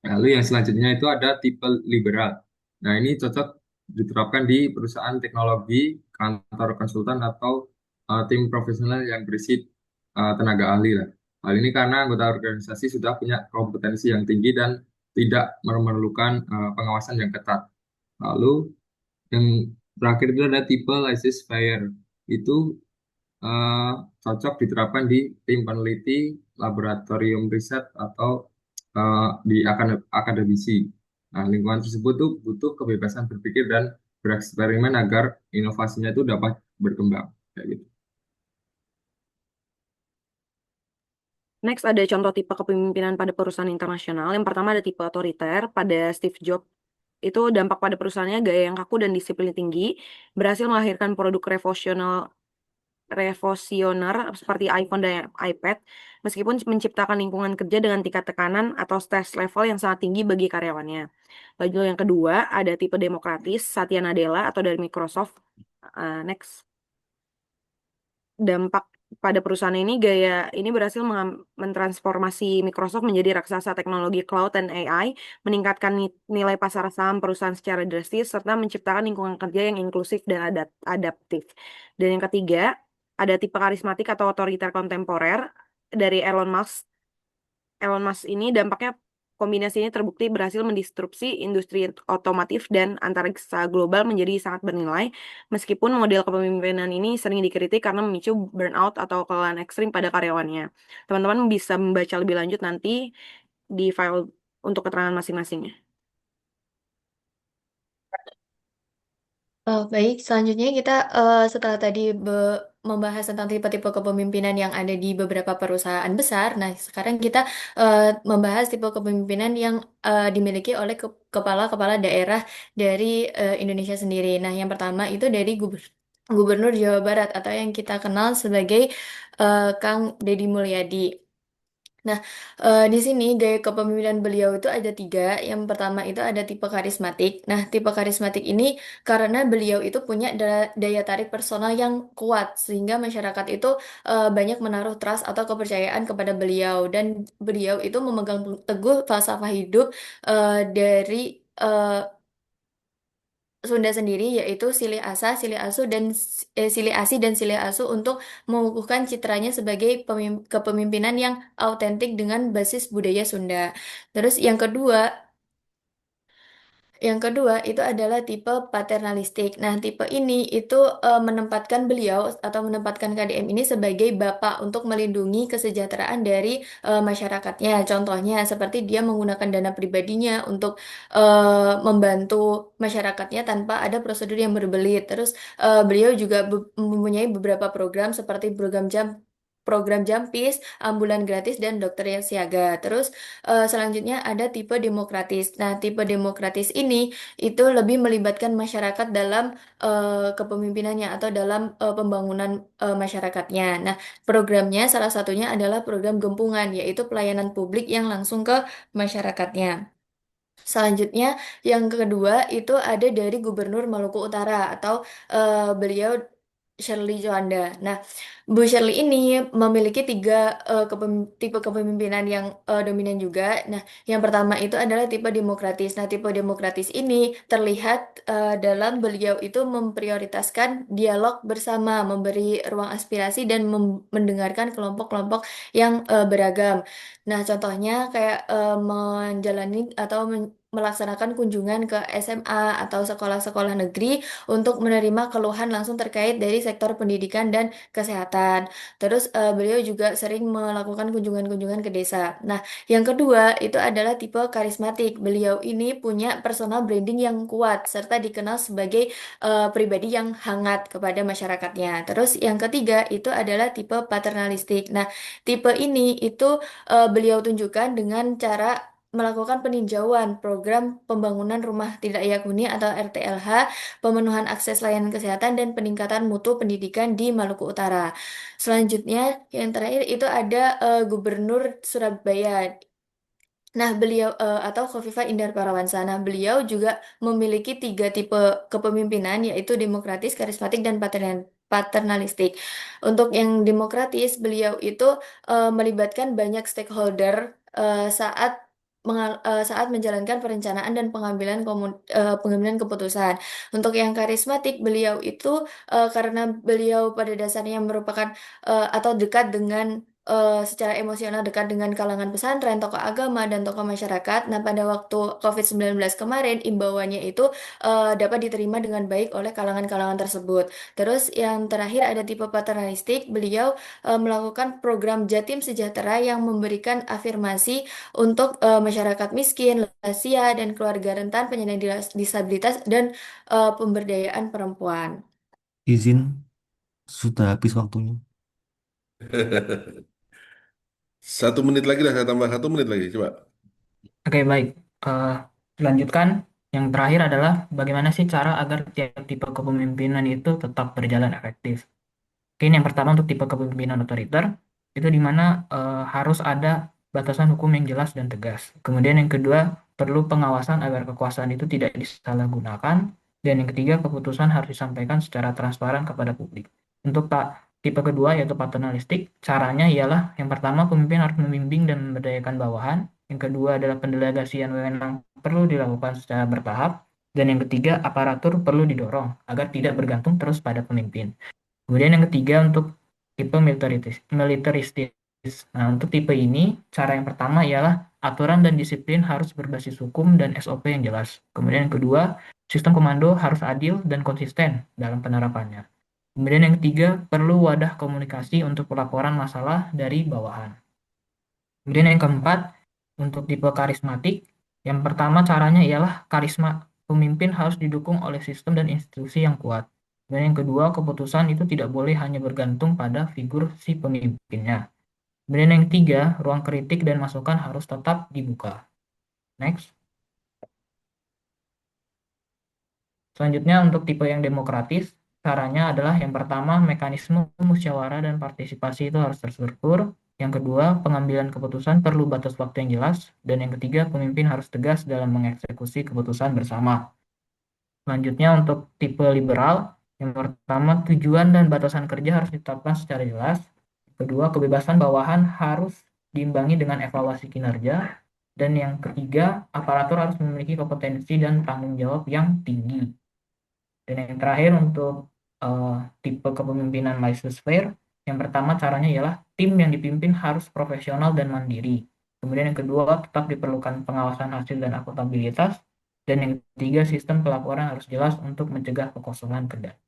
Lalu yang selanjutnya itu ada tipe liberal. Nah, ini cocok diterapkan di perusahaan teknologi, kantor konsultan, atau tim profesional yang berisi tenaga ahli lah. Hal ini karena anggota organisasi sudah punya kompetensi yang tinggi dan tidak memerlukan pengawasan yang ketat. Lalu yang terakhir itu ada tipe laissez-faire. Itu eh, cocok diterapkan di tim peneliti, laboratorium riset, atau di akademisi. Nah, lingkungan tersebut tuh butuh kebebasan berpikir dan bereksperimen agar inovasinya itu dapat berkembang. Kayak gitu. Next ada contoh tipe kepemimpinan pada perusahaan internasional. Yang pertama ada tipe otoriter pada Steve Jobs. Itu dampak pada perusahaannya gaya yang kaku dan disiplin tinggi, berhasil melahirkan produk revolusioner seperti iPhone dan iPad, meskipun menciptakan lingkungan kerja dengan tingkat tekanan atau stress level yang sangat tinggi bagi karyawannya. Lalu yang kedua ada tipe demokratis, Satya Nadella atau dari Microsoft. Next. Dampak pada perusahaan ini, gaya ini berhasil mentransformasi Microsoft menjadi raksasa teknologi cloud dan AI, meningkatkan nilai pasar saham perusahaan secara drastis, serta menciptakan lingkungan kerja yang inklusif dan adaptif. Dan yang ketiga, ada tipe karismatik atau otoriter kontemporer dari Elon Musk. Elon Musk ini dampaknya kombinasi ini terbukti berhasil mendistrupsi industri otomotif dan antariksa global menjadi sangat bernilai, meskipun model kepemimpinan ini sering dikritik karena memicu burnout atau kelelahan ekstrim pada karyawannya. Teman-teman bisa membaca lebih lanjut nanti di file untuk keterangan masing-masingnya. Oh, baik, selanjutnya kita setelah tadi membahas tentang tipe-tipe kepemimpinan yang ada di beberapa perusahaan besar, nah sekarang kita membahas tipe kepemimpinan yang dimiliki oleh kepala-kepala daerah dari Indonesia sendiri. Nah, yang pertama itu dari Gubernur Jawa Barat atau yang kita kenal sebagai Kang Deddy Mulyadi. Nah, di sini gaya kepemimpinan beliau itu ada tiga. Yang pertama itu ada tipe karismatik. Nah, tipe karismatik ini karena beliau itu punya daya tarik personal yang kuat, sehingga masyarakat itu banyak menaruh trust atau kepercayaan kepada beliau. Dan beliau itu memegang teguh falsafah hidup dari Sunda sendiri, yaitu silih asa, silih asu, dan silih asi dan silih asu untuk mengukuhkan citranya sebagai kepemimpinan yang autentik dengan basis budaya Sunda. Terus yang kedua itu adalah tipe paternalistik. Nah, tipe ini itu menempatkan beliau atau menempatkan KDM ini sebagai bapak untuk melindungi kesejahteraan dari masyarakatnya. Contohnya seperti dia menggunakan dana pribadinya untuk membantu masyarakatnya tanpa ada prosedur yang berbelit. Terus beliau juga mempunyai beberapa program seperti program Jampis, ambulan gratis, dan dokter yang siaga. Terus selanjutnya ada tipe demokratis. Nah, tipe demokratis ini itu lebih melibatkan masyarakat dalam kepemimpinannya atau dalam pembangunan masyarakatnya. Nah, programnya salah satunya adalah program Gempungan, yaitu pelayanan publik yang langsung ke masyarakatnya. Selanjutnya, yang kedua itu ada dari Gubernur Maluku Utara atau beliau Shirley Juanda. Nah, Bu Shirley ini memiliki tiga tipe kepemimpinan yang dominan juga. Nah, yang pertama itu adalah tipe demokratis. Nah, tipe demokratis ini terlihat dalam beliau itu memprioritaskan dialog bersama, memberi ruang aspirasi dan mendengarkan kelompok-kelompok yang beragam. Nah, contohnya kayak menjalani atau melaksanakan kunjungan ke SMA atau sekolah-sekolah negeri untuk menerima keluhan langsung terkait dari sektor pendidikan dan kesehatan. Terus beliau juga sering melakukan kunjungan-kunjungan ke desa. Nah, yang kedua itu adalah tipe karismatik. Beliau ini punya personal branding yang kuat serta dikenal sebagai pribadi yang hangat kepada masyarakatnya. Terus yang ketiga itu adalah tipe paternalistik. Nah, tipe ini itu beliau tunjukkan dengan cara melakukan peninjauan program pembangunan rumah tidak layak huni atau RTLH, pemenuhan akses layanan kesehatan, dan peningkatan mutu pendidikan di Maluku Utara. Selanjutnya, yang terakhir itu ada Gubernur Surabaya. Nah, beliau atau Khofifah Indar Parawansa. Nah, beliau juga memiliki tiga tipe kepemimpinan, yaitu demokratis, karismatik, dan paternalistik. Untuk yang demokratis, beliau itu melibatkan banyak stakeholder saat menjalankan perencanaan dan pengambilan keputusan. Untuk yang karismatik, beliau itu karena beliau pada dasarnya merupakan atau dekat dengan secara emosional dekat dengan kalangan pesantren, tokoh agama, dan tokoh masyarakat. Nah, pada waktu COVID-19 kemarin, imbauannya itu dapat diterima dengan baik oleh kalangan-kalangan tersebut. Terus yang terakhir ada tipe paternalistik, beliau melakukan program Jatim Sejahtera yang memberikan afirmasi untuk masyarakat miskin, lansia, dan keluarga rentan, penyandang disabilitas, dan pemberdayaan perempuan. Izin, sudah habis waktunya. 1 menit lagi dah, saya tambah 1 menit lagi, coba. Oke, baik. Eh, Lanjutkan. Yang terakhir adalah bagaimana sih cara agar tiap tipe kepemimpinan itu tetap berjalan efektif. Oke, ini yang pertama untuk tipe kepemimpinan otoriter, itu di mana harus ada batasan hukum yang jelas dan tegas. Kemudian yang kedua, perlu pengawasan agar kekuasaan itu tidak disalahgunakan. Dan yang ketiga, keputusan harus disampaikan secara transparan kepada publik. Untuk tipe kedua, yaitu paternalistik, caranya ialah yang pertama, pemimpin harus membimbing dan memberdayakan bawahan. Yang kedua adalah pendelegasian wewenang perlu dilakukan secara bertahap. Dan yang ketiga, aparatur perlu didorong agar tidak bergantung terus pada pemimpin. Kemudian yang ketiga untuk tipe militeristis. Nah, untuk tipe ini, cara yang pertama ialah aturan dan disiplin harus berbasis hukum dan SOP yang jelas. Kemudian yang kedua, sistem komando harus adil dan konsisten dalam penerapannya. Kemudian yang ketiga, perlu wadah komunikasi untuk pelaporan masalah dari bawahan. Kemudian yang keempat, untuk tipe karismatik, yang pertama caranya ialah karisma pemimpin harus didukung oleh sistem dan institusi yang kuat. Dan yang kedua, keputusan itu tidak boleh hanya bergantung pada figur si pemimpinnya. Kemudian yang ketiga, ruang kritik dan masukan harus tetap dibuka. Next. Selanjutnya untuk tipe yang demokratis, caranya adalah yang pertama, mekanisme musyawarah dan partisipasi itu harus terstruktur. Yang kedua, pengambilan keputusan perlu batas waktu yang jelas. Dan yang ketiga, pemimpin harus tegas dalam mengeksekusi keputusan bersama. Selanjutnya untuk tipe liberal, yang pertama, tujuan dan batasan kerja harus ditetapkan secara jelas. Kedua, kebebasan bawahan harus diimbangi dengan evaluasi kinerja. Dan yang ketiga, aparatur harus memiliki kompetensi dan tanggung jawab yang tinggi. Dan yang terakhir untuk tipe kepemimpinan laissez-faire, yang pertama caranya ialah tim yang dipimpin harus profesional dan mandiri. Kemudian yang kedua, tetap diperlukan pengawasan hasil dan akuntabilitas. Dan yang ketiga, sistem pelaporan harus jelas untuk mencegah kekosongan kendali.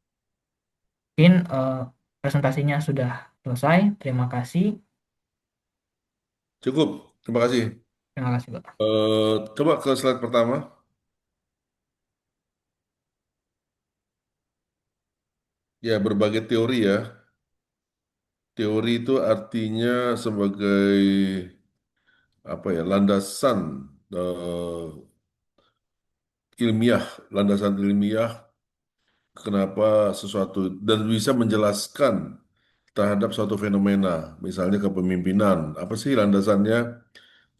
Mungkin presentasinya sudah selesai. Terima kasih. Cukup, terima kasih. Terima kasih, Bapak. Coba ke slide pertama. Ya, berbagai teori ya. Teori itu artinya sebagai apa ya, landasan ilmiah, landasan ilmiah kenapa sesuatu dan bisa menjelaskan terhadap suatu fenomena, misalnya kepemimpinan. Apa sih landasannya?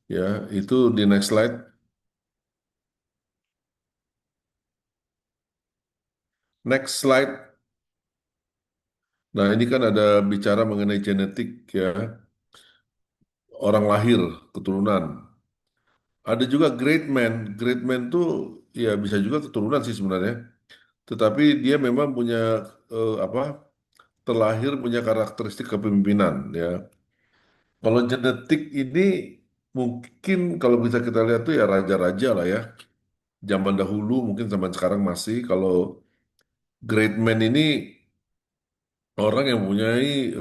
Ya, itu di next slide. Next slide. Nah, ini kan ada bicara mengenai genetik ya, orang lahir, keturunan. Ada juga great man. Great man tuh ya bisa juga keturunan sih sebenarnya. Tetapi dia memang punya apa? Terlahir punya karakteristik kepemimpinan ya. Kalau genetik ini mungkin kalau bisa kita lihat tuh ya raja-raja lah ya. Zaman dahulu mungkin zaman sekarang masih. Kalau great man ini orang yang mempunyai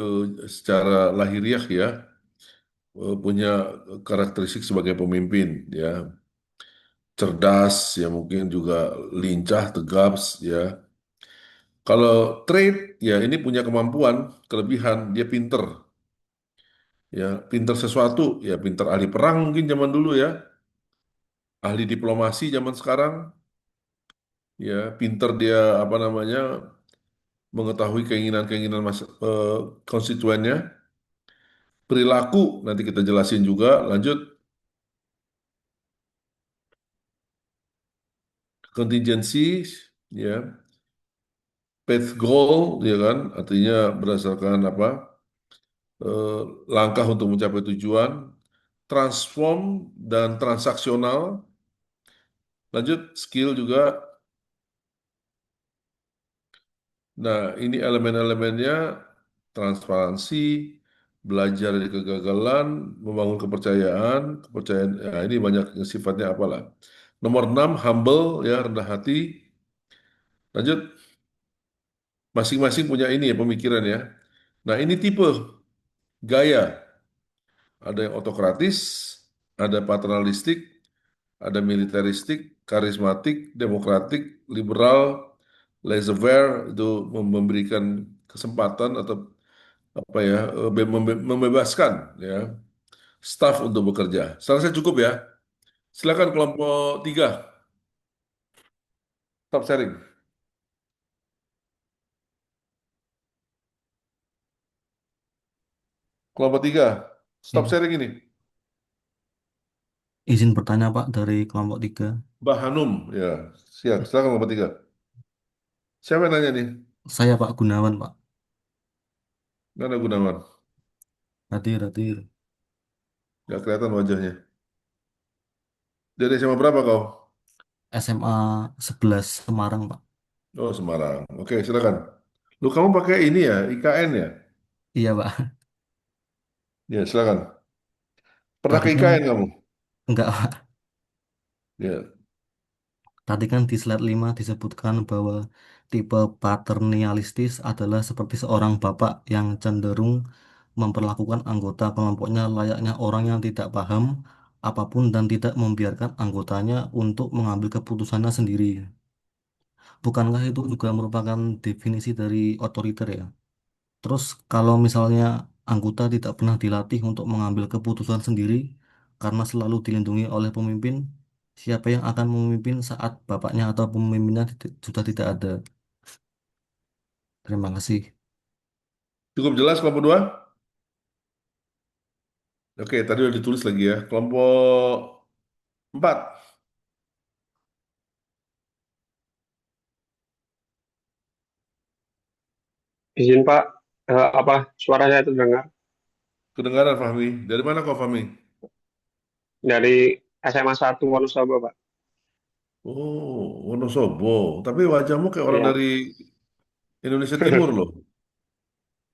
secara lahiriah ya punya karakteristik sebagai pemimpin ya. Cerdas ya mungkin juga lincah, tegas ya. Kalau trait ya ini punya kemampuan, kelebihan, dia pinter ya, pinter sesuatu ya, pinter ahli perang mungkin zaman dulu ya, ahli diplomasi zaman sekarang ya, pinter dia apa namanya mengetahui keinginan-keinginan konstituennya, perilaku nanti kita jelasin juga. Lanjut, kontingensi ya, path goal ya kan, artinya berdasarkan apa? eh, Langkah untuk mencapai tujuan, transform dan transaksional. Lanjut, skill juga. Nah, ini elemen-elemennya transparansi, belajar dari kegagalan, membangun kepercayaan, kepercayaan. Ya, ini banyak yang sifatnya apalah. Nomor 6, humble, ya, rendah hati. Lanjut, masing-masing punya ini ya pemikiran ya. Nah, ini tipe gaya. Ada yang otokratis, ada paternalistik, ada militeristik, karismatik, demokratik, liberal, laissez-faire itu memberikan kesempatan atau apa ya, membebaskan ya staf untuk bekerja. Saya rasa cukup ya. Silakan kelompok 3, stop sharing. Kelompok 3, stop Ya. sharing ini. Izin bertanya Pak dari kelompok 3. Mbak Hanum, ya siap. Silakan kelompok 3. Siapa yang nanya nih? Saya Pak Gunawan Pak. Mana Gunawan? Hadir, hadir. Gak kelihatan wajahnya. Dari SMA berapa kau? SMA 11 Semarang Pak. Oh, Semarang. Oke, silakan. Lu kamu pakai ini ya, IKN ya? Iya Pak. Ya, silakan. Pernah Tadi ke kan IKN kamu? enggak Pak. Ya. Tadi kan di slide 5 disebutkan bahwa tipe paternialistis adalah seperti seorang bapak yang cenderung memperlakukan anggota kelompoknya layaknya orang yang tidak paham apapun dan tidak membiarkan anggotanya untuk mengambil keputusannya sendiri. Bukankah itu juga merupakan definisi dari otoriter ya? Terus kalau misalnya anggota tidak pernah dilatih untuk mengambil keputusan sendiri karena selalu dilindungi oleh pemimpin, siapa yang akan memimpin saat bapaknya atau pemimpinnya sudah tidak ada? Terima kasih. Cukup jelas kelompok 2? Oke, tadi udah ditulis lagi ya. Kelompok 4, Izin Pak, apa suara saya terdengar kedengaran Fahmi. Dari mana kau Fahmi? dari SMA 1 Wonosobo, Pak? Oh, Wonosobo. Tapi wajahmu kayak orang Iya, dari Indonesia Timur loh.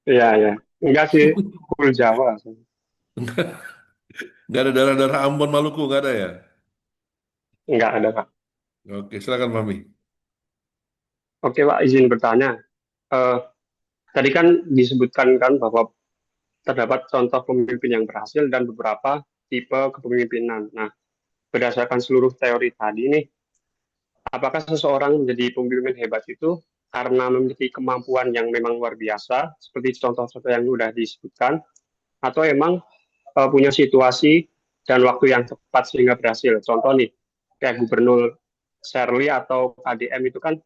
iya, iya. Enggak sih, full Jawa. Nggak ada darah-darah Ambon Maluku, nggak ada ya? Enggak ada, Pak. Oke, silakan Fahmi. Oke, Pak, izin bertanya. Eh, Tadi kan disebutkan kan bahwa terdapat contoh pemimpin yang berhasil dan beberapa tipe kepemimpinan. Nah, berdasarkan seluruh teori tadi nih, apakah seseorang menjadi pemimpin hebat itu karena memiliki kemampuan yang memang luar biasa, seperti contoh-contoh yang sudah disebutkan, atau emang punya situasi dan waktu yang tepat sehingga berhasil. Contoh nih, kayak Gubernur Shirley atau KDM itu kan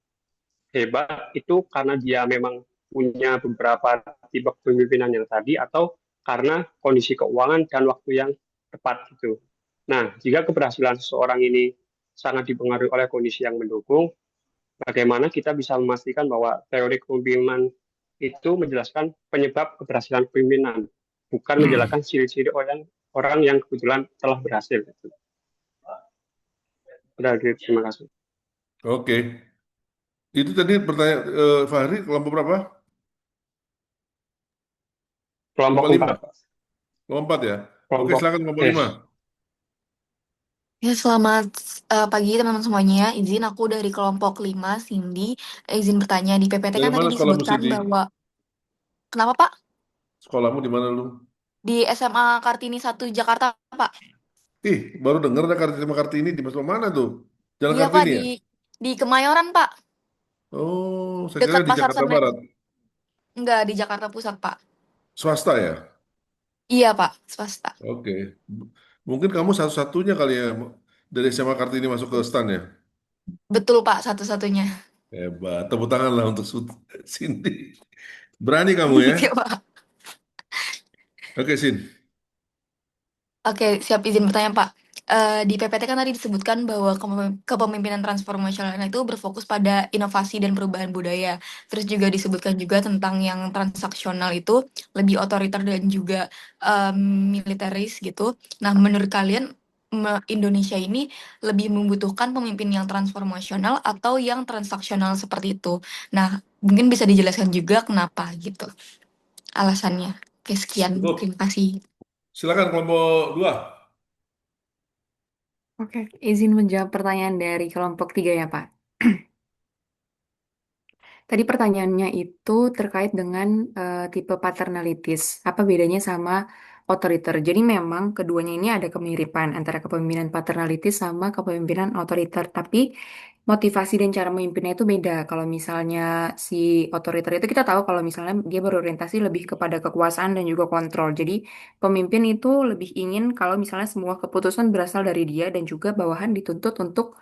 hebat itu karena dia memang punya beberapa tipe kepemimpinan yang tadi atau karena kondisi keuangan dan waktu yang tepat gitu. Nah, jika keberhasilan seseorang ini sangat dipengaruhi oleh kondisi yang mendukung, bagaimana kita bisa memastikan bahwa teori kepemimpinan itu menjelaskan penyebab keberhasilan kepemimpinan, bukan menjelaskan ciri-ciri orang yang kebetulan telah berhasil. Udah gitu, terima kasih. Oke. Itu tadi pertanyaan Fahri, kelompok berapa? Kelompok Kelompok 5. 4, Pak. Kelompok 4 ya? Oke, Kelompok silakan kelompok yes. 5. Ya, selamat pagi teman-teman semuanya. Izin aku dari kelompok 5, Cindy. Izin bertanya, di PPT Dari kan tadi mana sekolahmu, disebutkan Siti? bahwa... Kenapa, Pak? Sekolahmu di mana lu? Di SMA Kartini 1 Jakarta, Pak. Ih, baru dengar ada Kartini Kartini di sebelah mana tuh? Jalan Iya, Pak, Kartini ya? di Kemayoran, Pak. Oh, saya kira Dekat di Pasar Jakarta Senen. Barat. Enggak, di Jakarta Pusat, Pak. Swasta ya? Iya, Pak, swasta. Oke. Mungkin kamu satu-satunya kali ya dari SMA Kartini masuk ke STAN ya? Betul, Pak, satu-satunya. Hebat. Tepuk tangan lah untuk Cindy. Berani kamu ya? Iya, Pak. Oke, Sin. Oke, siap izin bertanya, Pak. Di PPT kan tadi disebutkan bahwa kepemimpinan transformasional itu berfokus pada inovasi dan perubahan budaya. Terus juga disebutkan juga tentang yang transaksional itu lebih otoriter dan juga militeris gitu. Nah, menurut kalian Indonesia ini lebih membutuhkan pemimpin yang transformasional atau yang transaksional seperti itu? Nah, mungkin bisa dijelaskan juga kenapa gitu alasannya. Oke, sekian. Cukup. Terima kasih. Silakan kelompok 2. Oke, izin menjawab pertanyaan dari kelompok 3 ya, Pak. Tadi pertanyaannya itu terkait dengan tipe paternalitis. Apa bedanya sama otoriter? Jadi memang keduanya ini ada kemiripan antara kepemimpinan paternalitis sama kepemimpinan otoriter. Tapi motivasi dan cara memimpinnya itu beda. Kalau misalnya si otoriter itu kita tahu kalau misalnya dia berorientasi lebih kepada kekuasaan dan juga kontrol. Jadi pemimpin itu lebih ingin kalau misalnya semua keputusan berasal dari dia dan juga bawahan dituntut untuk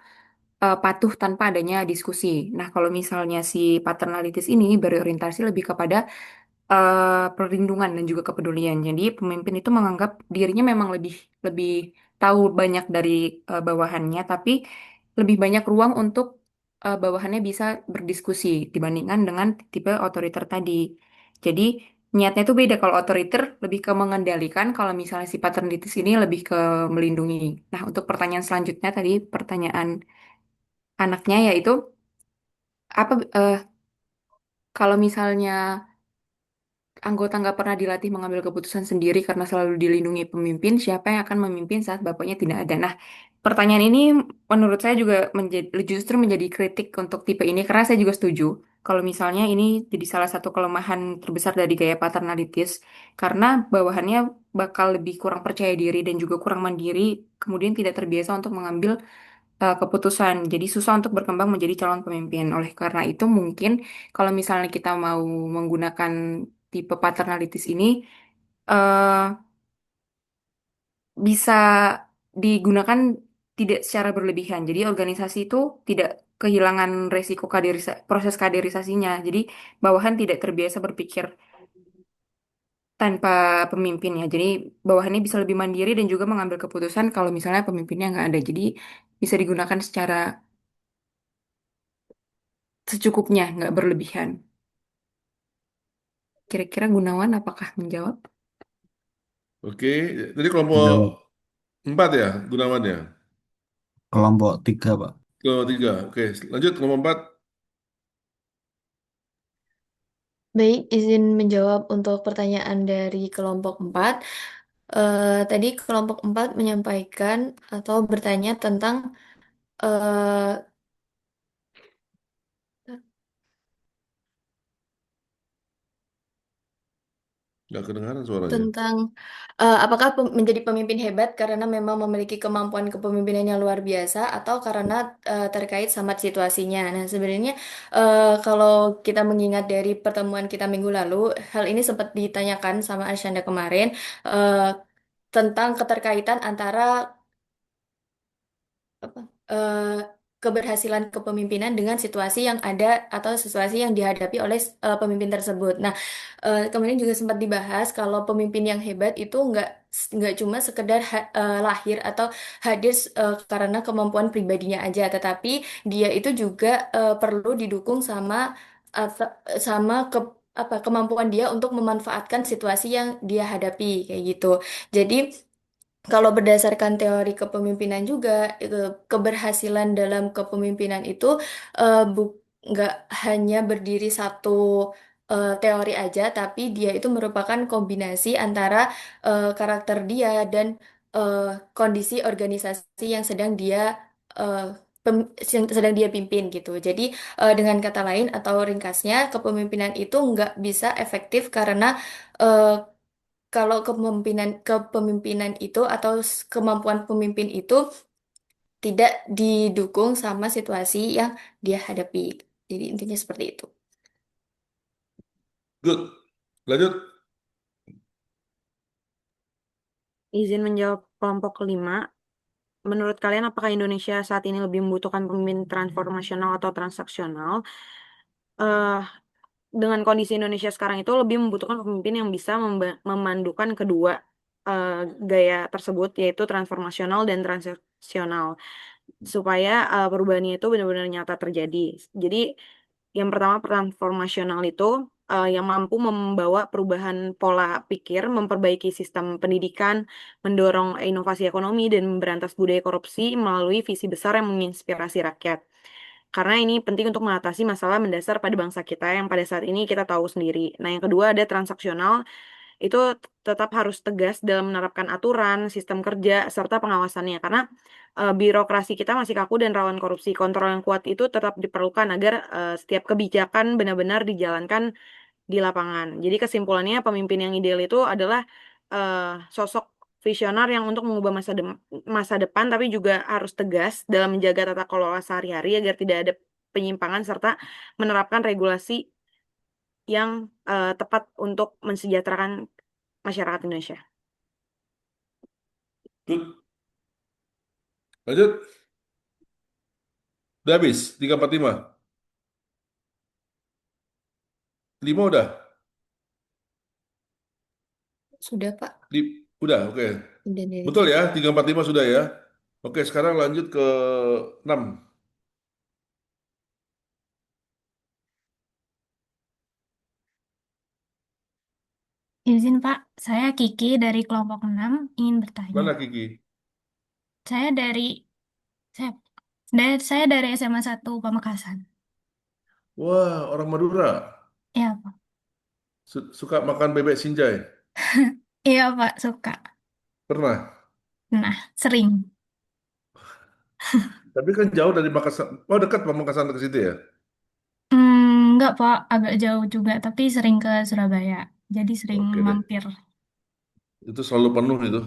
patuh tanpa adanya diskusi. Nah, kalau misalnya si paternalitis ini berorientasi lebih kepada perlindungan dan juga kepedulian. Jadi, pemimpin itu menganggap dirinya memang lebih lebih tahu banyak dari bawahannya, tapi lebih banyak ruang untuk bawahannya bisa berdiskusi dibandingkan dengan tipe otoriter tadi. Jadi, niatnya itu beda. Kalau otoriter lebih ke mengendalikan, kalau misalnya si paternalitis ini lebih ke melindungi. Nah, untuk pertanyaan selanjutnya tadi, pertanyaan anaknya yaitu apa kalau misalnya anggota nggak pernah dilatih mengambil keputusan sendiri karena selalu dilindungi pemimpin, siapa yang akan memimpin saat bapaknya tidak ada? Nah, pertanyaan ini menurut saya juga justru menjadi kritik untuk tipe ini karena saya juga setuju kalau misalnya ini jadi salah satu kelemahan terbesar dari gaya paternalitis karena bawahannya bakal lebih kurang percaya diri dan juga kurang mandiri, kemudian tidak terbiasa untuk mengambil keputusan. Jadi susah untuk berkembang menjadi calon pemimpin. Oleh karena itu mungkin kalau misalnya kita mau menggunakan tipe paternalitis ini eh, bisa digunakan tidak secara berlebihan. Jadi organisasi itu tidak kehilangan resiko proses kaderisasinya. Jadi bawahan tidak terbiasa berpikir tanpa pemimpinnya. Jadi bawahannya bisa lebih mandiri dan juga mengambil keputusan kalau misalnya pemimpinnya nggak ada. Jadi bisa digunakan secara secukupnya, nggak berlebihan. Kira-kira Gunawan apakah menjawab? Oke, jadi kelompok Menjawab 4 ya, Gunawan ya. kelompok 3, Pak. Kelompok 3. Oke, lanjut kelompok 4. Baik, izin menjawab untuk pertanyaan dari kelompok 4. Tadi kelompok 4 menyampaikan atau bertanya tentang eh, Nggak kedengaran suaranya. tentang apakah menjadi pemimpin hebat karena memang memiliki kemampuan kepemimpinan yang luar biasa atau karena terkait sama situasinya. Nah, sebenarnya kalau kita mengingat dari pertemuan kita minggu lalu, hal ini sempat ditanyakan sama Arsyanda kemarin eh, tentang keterkaitan antara apa eh, keberhasilan kepemimpinan dengan situasi yang ada atau situasi yang dihadapi oleh pemimpin tersebut. Nah, kemudian juga sempat dibahas kalau pemimpin yang hebat itu nggak cuma sekedar lahir atau hadir karena kemampuan pribadinya aja, tetapi dia itu juga perlu didukung sama apa kemampuan dia untuk memanfaatkan situasi yang dia hadapi kayak gitu. Jadi kalau berdasarkan teori kepemimpinan juga, keberhasilan dalam kepemimpinan itu nggak hanya berdiri satu teori aja, tapi dia itu merupakan kombinasi antara karakter dia dan eh, kondisi organisasi yang sedang dia eh, yang sedang dia pimpin gitu. Jadi dengan kata lain atau ringkasnya, kepemimpinan itu nggak bisa efektif karena eh, kalau kepemimpinan itu atau kemampuan pemimpin itu tidak didukung sama situasi yang dia hadapi. Jadi intinya seperti itu. Good. Lanjut. Izin menjawab kelompok kelima. Menurut kalian, apakah Indonesia saat ini lebih membutuhkan pemimpin transformasional atau transaksional? Eh, dengan kondisi Indonesia sekarang itu lebih membutuhkan pemimpin yang bisa memandukan kedua eh, gaya tersebut, yaitu transformasional dan transaksional, supaya perubahannya itu benar-benar nyata terjadi. Jadi, yang pertama transformasional itu yang mampu membawa perubahan pola pikir, memperbaiki sistem pendidikan, mendorong inovasi ekonomi, dan memberantas budaya korupsi melalui visi besar yang menginspirasi rakyat. Karena ini penting untuk mengatasi masalah mendasar pada bangsa kita yang pada saat ini kita tahu sendiri. Nah, yang kedua ada transaksional, itu tetap harus tegas dalam menerapkan aturan, sistem kerja, serta pengawasannya. Karena birokrasi kita masih kaku dan rawan korupsi. Kontrol yang kuat itu tetap diperlukan agar setiap kebijakan benar-benar dijalankan di lapangan. Jadi kesimpulannya pemimpin yang ideal itu adalah sosok visioner yang untuk mengubah masa depan, tapi juga harus tegas dalam menjaga tata kelola sehari-hari agar tidak ada penyimpangan serta menerapkan regulasi yang tepat untuk mensejahterakan masyarakat Indonesia. Good. Lanjut. Udah habis, 345. 5 udah? Sudah, Pak. Udah, oke. Udah dari Betul ya, 345 sudah ya. Oke, sekarang lanjut ke 6. Izin Pak, saya Kiki dari kelompok 6 ingin bertanya. Mana Kiki? Saya dari saya, saya dari SMA 1 Pamekasan. Wah, orang Madura. Iya Pak. Suka makan bebek sinjai? Iya Pak, suka. Pernah? Nah, sering. Tapi kan jauh dari Makassar. Oh, dekat Pamekasan ke situ ya? Enggak Pak, agak jauh juga, tapi sering ke Surabaya. Jadi sering Oke deh. mampir. Itu selalu penuh itu.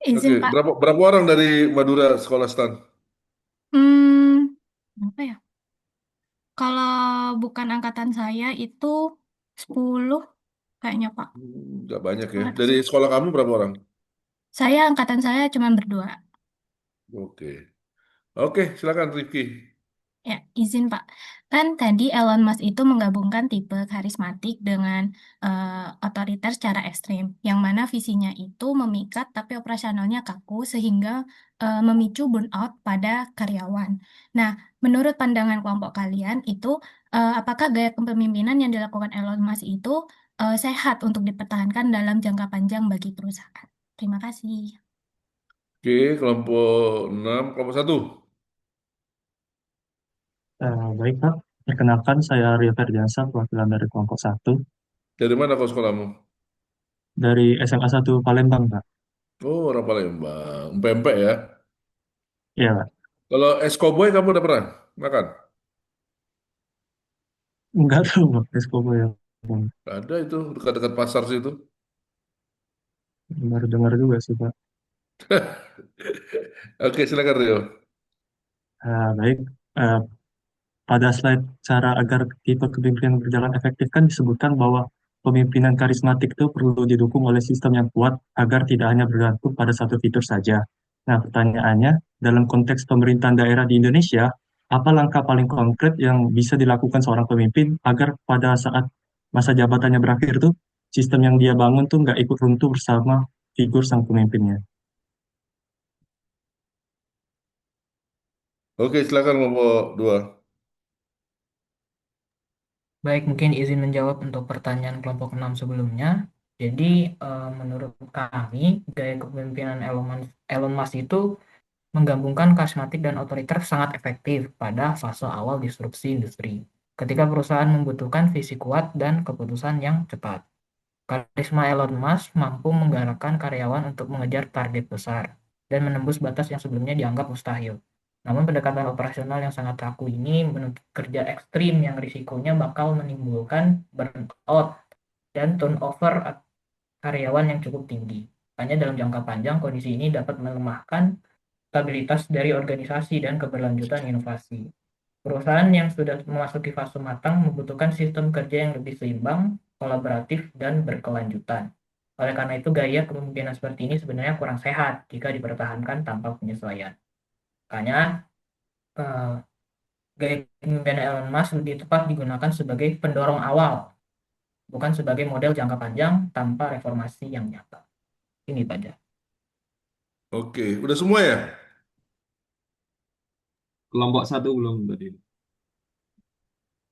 Oke, Izin Pak. berapa orang dari Madura sekolah stan? Apa ya? Kalau bukan angkatan saya itu 10 kayaknya Pak. Nggak banyak ya. 10 atau Dari 10. sekolah kamu berapa orang? Angkatan saya cuma berdua. Oke. Oke, silakan Rifki. Ya, izin Pak. Kan tadi Elon Musk itu menggabungkan tipe karismatik dengan otoriter secara ekstrim, yang mana visinya itu memikat tapi operasionalnya kaku sehingga memicu burnout pada karyawan. Nah, menurut pandangan kelompok kalian itu, apakah gaya kepemimpinan yang dilakukan Elon Musk itu sehat untuk dipertahankan dalam jangka panjang bagi perusahaan? Terima kasih. Oke, kelompok 6, kelompok 1. Baik, Pak. Perkenalkan, saya Rio Ferdiansa, perwakilan dari kelompok 1 Dari mana kau sekolahmu? dari SMA 1 Palembang, Pak. Oh, orang Palembang. Pempek ya. Iya, Pak. Kalau es Cowboy kamu udah pernah makan? Enggak tahu, Pak, Eskobo ya. Ada itu dekat-dekat pasar situ. Baru dengar juga sih, Pak. Oke, silakan Rio. Baik, Eh, pada slide cara agar tipe kepemimpinan berjalan efektif kan disebutkan bahwa pemimpinan karismatik itu perlu didukung oleh sistem yang kuat agar tidak hanya bergantung pada satu fitur saja. Nah, pertanyaannya, dalam konteks pemerintahan daerah di Indonesia, apa langkah paling konkret yang bisa dilakukan seorang pemimpin agar pada saat masa jabatannya berakhir tuh, sistem yang dia bangun tuh nggak ikut runtuh bersama figur sang pemimpinnya? Oke, silakan kelompok 2. Baik, mungkin izin menjawab untuk pertanyaan kelompok 6 sebelumnya. Jadi, menurut kami, gaya kepemimpinan Elon Musk itu menggabungkan karismatik dan otoriter sangat efektif pada fase awal disrupsi industri. Ketika perusahaan membutuhkan visi kuat dan keputusan yang cepat. Karisma Elon Musk mampu menggerakkan karyawan untuk mengejar target besar dan menembus batas yang sebelumnya dianggap mustahil. Namun pendekatan operasional yang sangat kaku ini menuntut kerja ekstrim yang risikonya bakal menimbulkan burnout dan turnover karyawan yang cukup tinggi. Hanya dalam jangka panjang kondisi ini dapat melemahkan stabilitas dari organisasi dan keberlanjutan inovasi. Perusahaan yang sudah memasuki fase matang membutuhkan sistem kerja yang lebih seimbang, kolaboratif, dan berkelanjutan. Oleh karena itu, gaya kepemimpinan seperti ini sebenarnya kurang sehat jika dipertahankan tanpa penyesuaian. Makanya, gaya kepemimpinan Elon Musk lebih tepat digunakan sebagai pendorong awal, bukan sebagai model jangka panjang tanpa reformasi yang nyata. Ini saja. Oke, udah semua ya? Kelompok 1 belum tadi.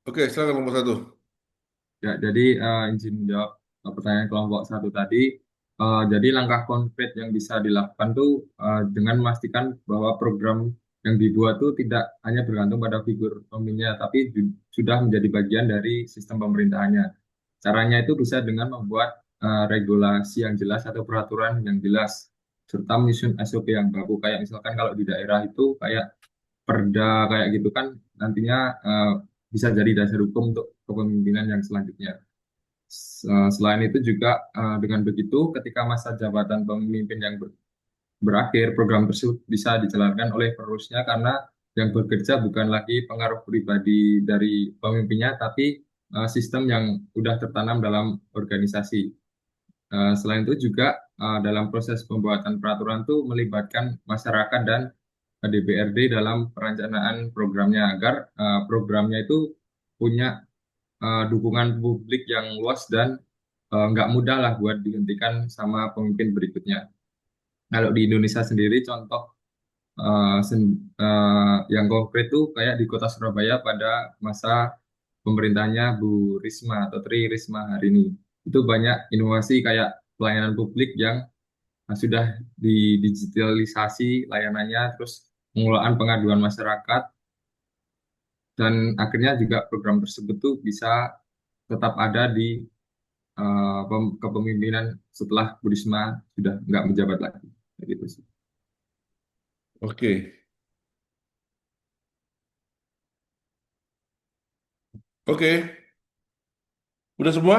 Oke, silakan kelompok 1. Ya, jadi izin menjawab pertanyaan kelompok 1 tadi. Jadi langkah konkret yang bisa dilakukan tuh dengan memastikan bahwa program yang dibuat tuh tidak hanya bergantung pada figur pemimpinnya, tapi sudah menjadi bagian dari sistem pemerintahannya. Caranya itu bisa dengan membuat regulasi yang jelas atau peraturan yang jelas, serta menyusun SOP yang baku. Kayak misalkan kalau di daerah itu kayak perda kayak gitu kan nantinya bisa jadi dasar hukum untuk kepemimpinan yang selanjutnya. Selain itu juga dengan begitu ketika masa jabatan pemimpin yang berakhir, program tersebut bisa dijalankan oleh penerusnya karena yang bekerja bukan lagi pengaruh pribadi dari pemimpinnya, tapi sistem yang sudah tertanam dalam organisasi. Selain itu juga dalam proses pembuatan peraturan itu melibatkan masyarakat dan DPRD dalam perencanaan programnya agar programnya itu punya dukungan publik yang luas dan nggak mudah lah buat dihentikan sama pemimpin berikutnya. Kalau di Indonesia sendiri contoh yang konkret tuh kayak di Kota Surabaya pada masa pemerintahnya Bu Risma atau Tri Risma hari ini. Itu banyak inovasi kayak pelayanan publik yang sudah didigitalisasi layanannya, terus pengelolaan pengaduan masyarakat, dan akhirnya juga program tersebut tuh bisa tetap ada di kepemimpinan setelah Bu Risma sudah nggak menjabat lagi. Gitu sih. Oke. Oke. Udah semua?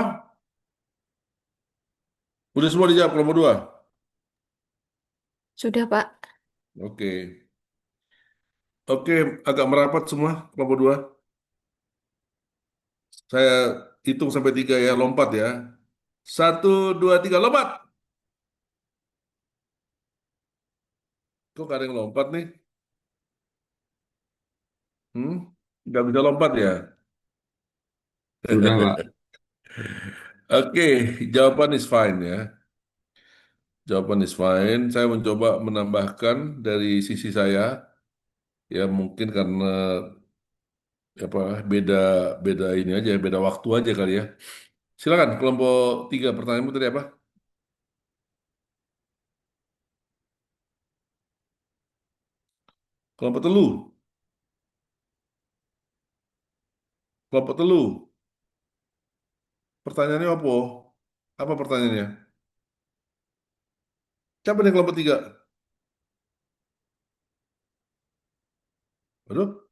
Udah semua dijawab kelompok 2? Sudah, Pak. Oke. Oke, agak merapat semua kelompok 2. Saya hitung sampai 3 ya, lompat ya. 1, 2, 3, lompat. Kok gak ada yang lompat nih? Hmm? Nggak bisa lompat ya? Sudah, Pak. Oke, jawaban is fine ya. Jawaban is fine. Saya mencoba menambahkan dari sisi saya, ya mungkin karena apa beda beda ini aja, beda waktu aja kali ya. Silakan kelompok 3, pertanyaanmu tadi apa? Kelompok telu, kelompok telu. Pertanyaannya apa? Apa pertanyaannya? Siapa nih kelompok 3? Aduh,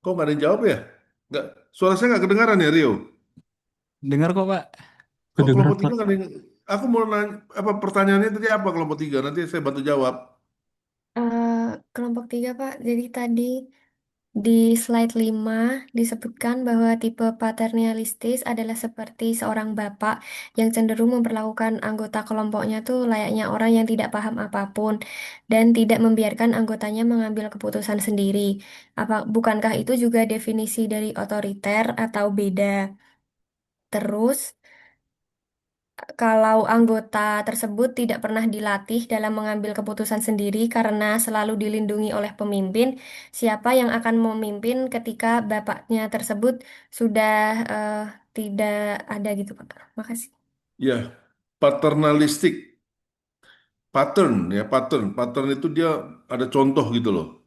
kok nggak ada yang jawab ya? Nggak, suara saya nggak kedengaran ya, Rio? Dengar kok, Pak. Kok Kedengeran, kelompok 3 Pak. nggak ada yang... Aku mau nanya, apa pertanyaannya tadi apa kelompok 3? Nanti saya bantu jawab. Kelompok 3, Pak. Jadi tadi di slide 5 disebutkan bahwa tipe paternalistis adalah seperti seorang bapak yang cenderung memperlakukan anggota kelompoknya tuh layaknya orang yang tidak paham apapun dan tidak membiarkan anggotanya mengambil keputusan sendiri. Bukankah itu juga definisi dari otoriter atau beda? Terus, kalau anggota tersebut tidak pernah dilatih dalam mengambil keputusan sendiri karena selalu dilindungi oleh pemimpin, siapa yang akan memimpin ketika bapaknya tersebut sudah eh, tidak ada gitu, Pak. Makasih. Ya, paternalistik, pattern itu dia ada contoh gitu loh.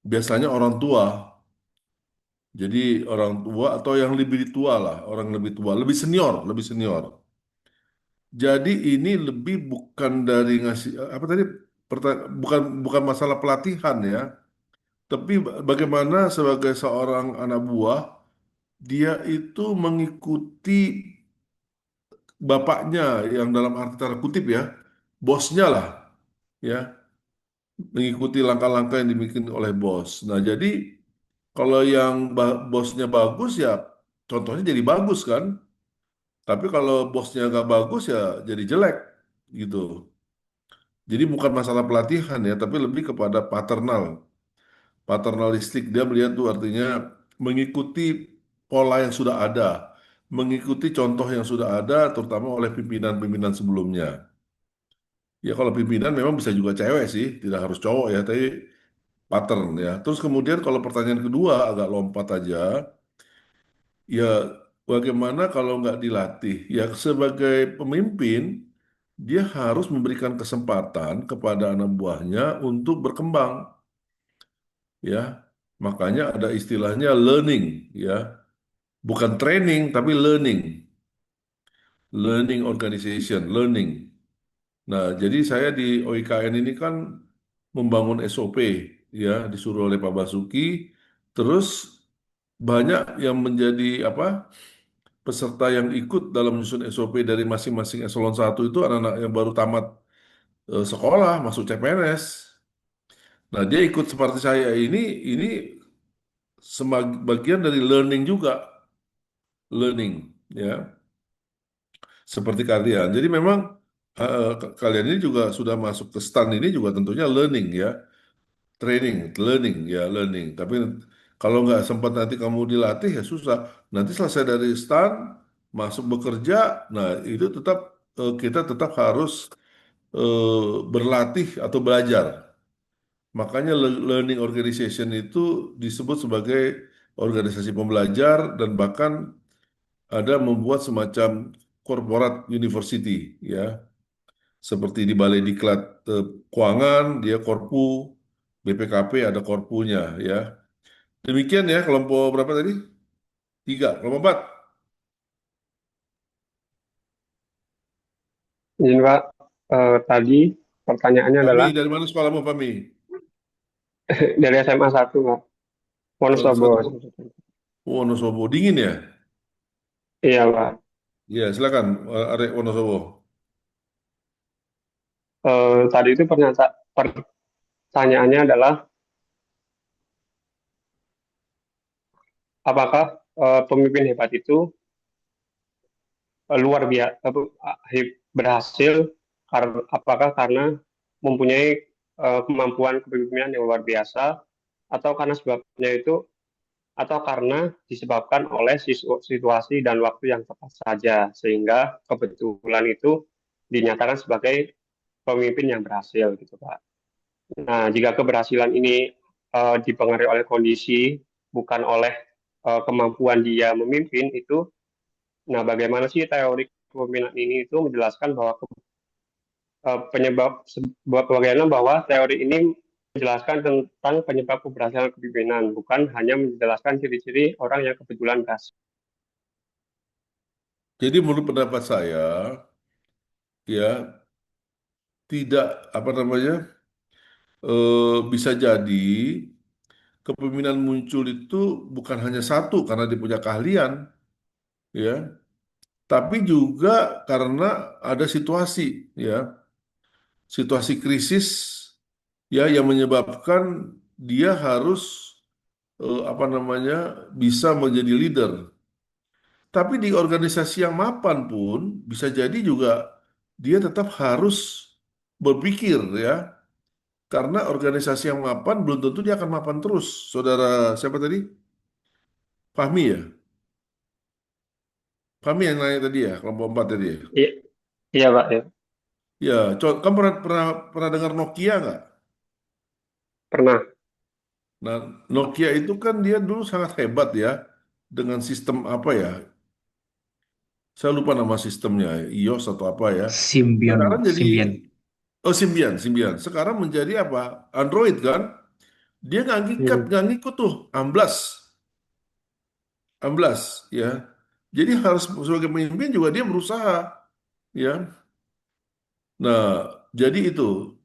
Biasanya orang tua, jadi orang tua atau yang lebih tua lah, orang lebih tua, lebih senior, lebih senior. Jadi ini lebih bukan dari ngasih apa tadi bukan bukan masalah pelatihan ya, tapi bagaimana sebagai seorang anak buah dia itu mengikuti bapaknya yang dalam arti tanda kutip ya, bosnya lah ya, mengikuti langkah-langkah yang dibikin oleh bos. Nah, jadi kalau yang bosnya bagus ya contohnya jadi bagus kan, tapi kalau bosnya nggak bagus ya jadi jelek gitu. Jadi bukan masalah pelatihan ya, tapi lebih kepada paternalistik. Dia melihat tuh artinya mengikuti pola yang sudah ada, mengikuti contoh yang sudah ada, terutama oleh pimpinan-pimpinan sebelumnya. Ya kalau pimpinan memang bisa juga cewek sih, tidak harus cowok ya, tapi pattern ya. Terus kemudian kalau pertanyaan kedua agak lompat aja, ya bagaimana kalau nggak dilatih? Ya sebagai pemimpin, dia harus memberikan kesempatan kepada anak buahnya untuk berkembang, ya. Makanya ada istilahnya learning, ya. Bukan training, tapi learning. learning organization, learning. Nah, jadi saya di OIKN ini kan membangun SOP, ya, disuruh oleh Pak Basuki. Terus banyak yang menjadi apa peserta yang ikut dalam menyusun SOP dari masing-masing eselon 1 itu anak-anak yang baru tamat sekolah, masuk CPNS. Nah, dia ikut seperti saya ini bagian dari learning juga, learning, ya, seperti kalian. Jadi memang kalian ini juga sudah masuk ke STAN ini juga tentunya learning, ya, training, learning, ya, learning. Tapi kalau nggak sempat nanti kamu dilatih ya susah. Nanti selesai dari STAN, masuk bekerja, nah itu tetap kita tetap harus berlatih atau belajar. Makanya learning organization itu disebut sebagai organisasi pembelajar dan bahkan ada membuat semacam corporate university, ya, seperti di Balai Diklat Keuangan dia Korpu, BPKP ada Korpunya, ya. Demikian ya kelompok berapa tadi? Tiga, kelompok empat. Izin Pak, tadi pertanyaannya Fahmi adalah dari mana sekolahmu Fahmi? dari SMA 1 Pak, Wonosobo. Satu. Wonosobo dingin ya? Iya Pak. Ya silakan Arek Wonosobo. Tadi itu pertanyaannya adalah apakah pemimpin hebat itu luar biasa berhasil apakah karena mempunyai kemampuan kepemimpinan yang luar biasa atau karena sebabnya itu atau karena disebabkan oleh situasi dan waktu yang tepat saja sehingga kebetulan itu dinyatakan sebagai pemimpin yang berhasil gitu Pak. Nah, jika keberhasilan ini dipengaruhi oleh kondisi bukan oleh kemampuan dia memimpin itu, nah bagaimana sih teori kepemimpinan ini itu menjelaskan bahwa bagaimana bahwa teori ini menjelaskan tentang penyebab keberhasilan kepemimpinan, bukan hanya menjelaskan ciri-ciri orang yang kebetulan berhasil. Jadi menurut pendapat saya, ya, tidak apa namanya bisa jadi kepemimpinan muncul itu bukan hanya satu karena dia punya keahlian, ya, tapi juga karena ada situasi, ya, situasi krisis, ya, yang menyebabkan dia harus apa namanya bisa menjadi leader. Tapi di organisasi yang mapan pun bisa jadi juga dia tetap harus berpikir, ya, karena organisasi yang mapan belum tentu dia akan mapan terus. Saudara siapa tadi? Fahmi ya? Fahmi yang nanya tadi ya, kelompok 4 tadi ya? Iya, iya Pak ya. Ya, kamu pernah dengar Nokia nggak? Pernah. Nah, Nokia itu kan dia dulu sangat hebat ya dengan sistem apa ya? Saya lupa nama sistemnya, iOS atau apa ya. Sekarang jadi Symbian. Symbian, Symbian. Sekarang menjadi apa? Android kan? Dia nggak ngikut tuh, amblas, amblas, ya. Jadi harus sebagai pemimpin juga dia berusaha, ya. Nah, jadi itu.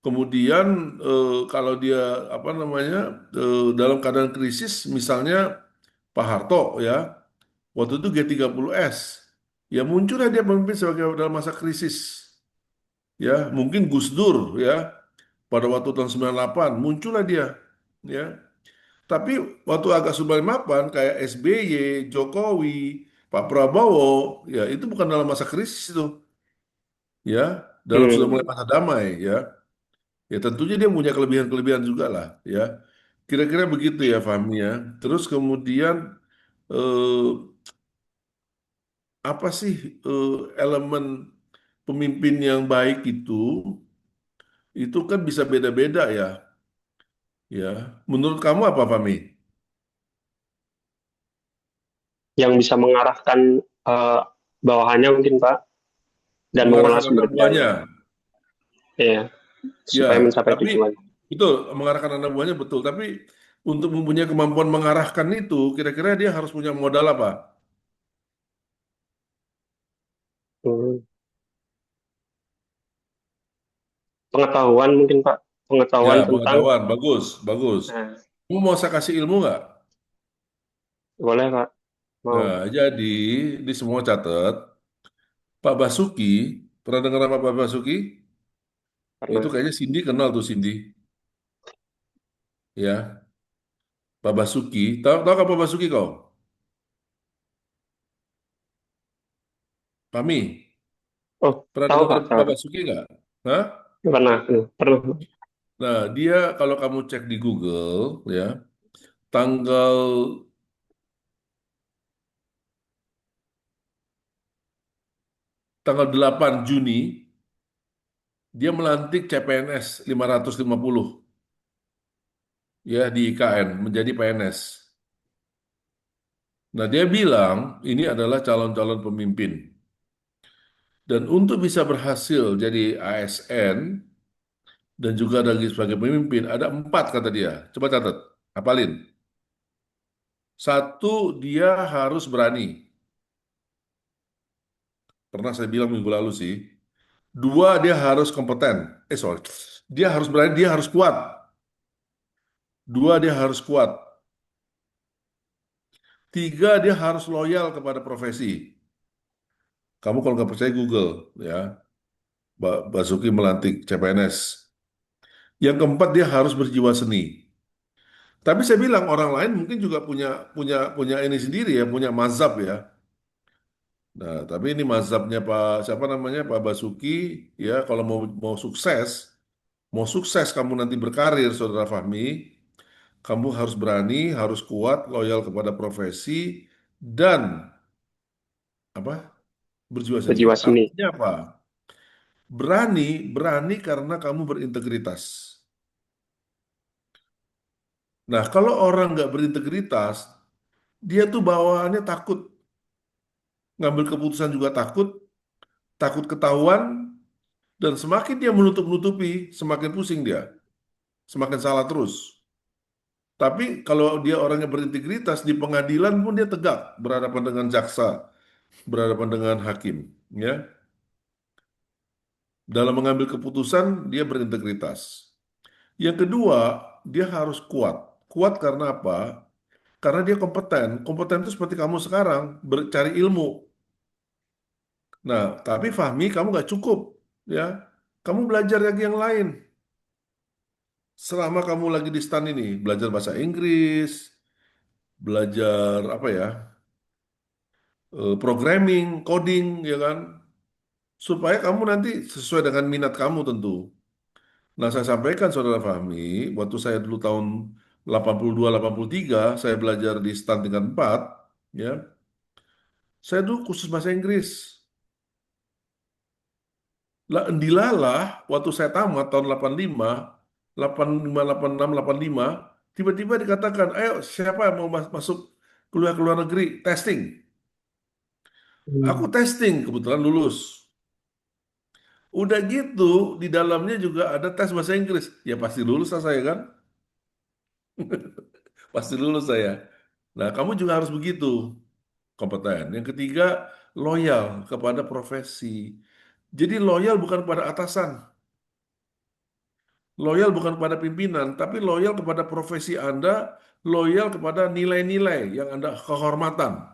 Kemudian kalau dia apa namanya dalam keadaan krisis, misalnya Pak Harto, ya, waktu itu G30S, ya muncullah dia pemimpin sebagai dalam masa krisis, ya. Mungkin Gus Dur, ya, pada waktu tahun 98 muncullah dia, ya. Tapi waktu agak sudah mapan kayak SBY, Jokowi, Pak Prabowo, ya itu bukan dalam masa krisis itu, ya, dalam sudah mulai masa damai, ya. Ya tentunya dia punya kelebihan-kelebihan juga lah, ya. Kira-kira begitu ya Fahmi ya. Terus kemudian eh, apa sih elemen pemimpin yang baik itu kan bisa beda-beda ya. Ya, menurut kamu apa Fahmi? Yang bisa mengarahkan bawahannya mungkin Pak dan mengelola Mengarahkan sumber anak daya. buahnya. Iya, Ya, supaya mencapai tapi tujuan. betul mengarahkan anak buahnya betul. Tapi untuk mempunyai kemampuan mengarahkan itu, kira-kira dia harus punya modal apa? Hmm. Pengetahuan mungkin Pak, Ya, pengetahuan tentang, pengetahuan. Bagus, bagus. nah, Kamu mau saya kasih ilmu nggak? boleh Pak, mau. Nah, jadi di semua catat, Pak Basuki, pernah dengar nama Pak Basuki? Itu Karena, kayaknya Cindy kenal tuh Cindy. Ya, Pak Basuki. Tahu kan Pak Basuki kau? Kami. oh Pernah tahu dengar Pak, tahu. Pak Basuki nggak? Hah? Pernah, pernah. Nah, dia kalau kamu cek di Google, ya, tanggal tanggal 8 Juni, dia melantik CPNS 550 ya di IKN menjadi PNS. Nah, dia bilang ini adalah calon-calon pemimpin. Dan untuk bisa berhasil jadi ASN dan juga lagi sebagai pemimpin, ada 4 kata dia. Coba catat, hafalin. Satu, dia harus berani. Pernah saya bilang minggu lalu sih. Dua, dia harus kompeten. Sorry. Dia harus berani, dia harus kuat. Dua, dia harus kuat. Tiga, dia harus loyal kepada profesi. Kamu kalau nggak percaya Google, ya. Basuki melantik CPNS. Yang keempat, dia harus berjiwa seni. Tapi saya bilang orang lain mungkin juga punya punya punya ini sendiri ya, punya mazhab ya. Nah, tapi ini mazhabnya Pak siapa namanya Pak Basuki ya. Kalau mau sukses kamu nanti berkarir, Saudara Fahmi, kamu harus berani, harus kuat, loyal kepada profesi dan apa? Berjiwa seni. Berjiwa seni. Artinya apa? Berani, berani karena kamu berintegritas. Nah, kalau orang nggak berintegritas, dia tuh bawaannya takut, ngambil keputusan juga takut, takut ketahuan, dan semakin dia menutup-nutupi, semakin pusing dia, semakin salah terus. Tapi kalau dia orangnya berintegritas, di pengadilan pun dia tegak, berhadapan dengan jaksa, berhadapan dengan hakim, ya. Dalam mengambil keputusan, dia berintegritas. Yang kedua, dia harus kuat. Kuat karena apa? Karena dia kompeten. Kompeten itu seperti kamu sekarang, cari ilmu. Nah, tapi Fahmi, kamu nggak cukup, ya. Kamu belajar lagi yang lain. Selama kamu lagi di stan ini, belajar bahasa Inggris, belajar apa ya, programming, coding, ya kan, supaya kamu nanti sesuai dengan minat kamu tentu. Nah, saya sampaikan Saudara Fahmi, waktu saya dulu tahun 82-83, saya belajar di stan tingkat 4, ya, saya dulu khusus bahasa Inggris. Lah, dilalah waktu saya tamat tahun 85, 85, 86, 85, tiba-tiba dikatakan, ayo siapa yang mau masuk kuliah ke luar negeri, testing. Aku Hmm. testing, kebetulan lulus. Udah gitu, di dalamnya juga ada tes bahasa Inggris. Ya pasti lulus lah saya kan, pasti lulus saya. Nah, kamu juga harus begitu, kompeten. Yang ketiga, loyal kepada profesi. Jadi loyal bukan pada atasan, loyal bukan pada pimpinan, tapi loyal kepada profesi Anda, loyal kepada nilai-nilai yang Anda kehormatan.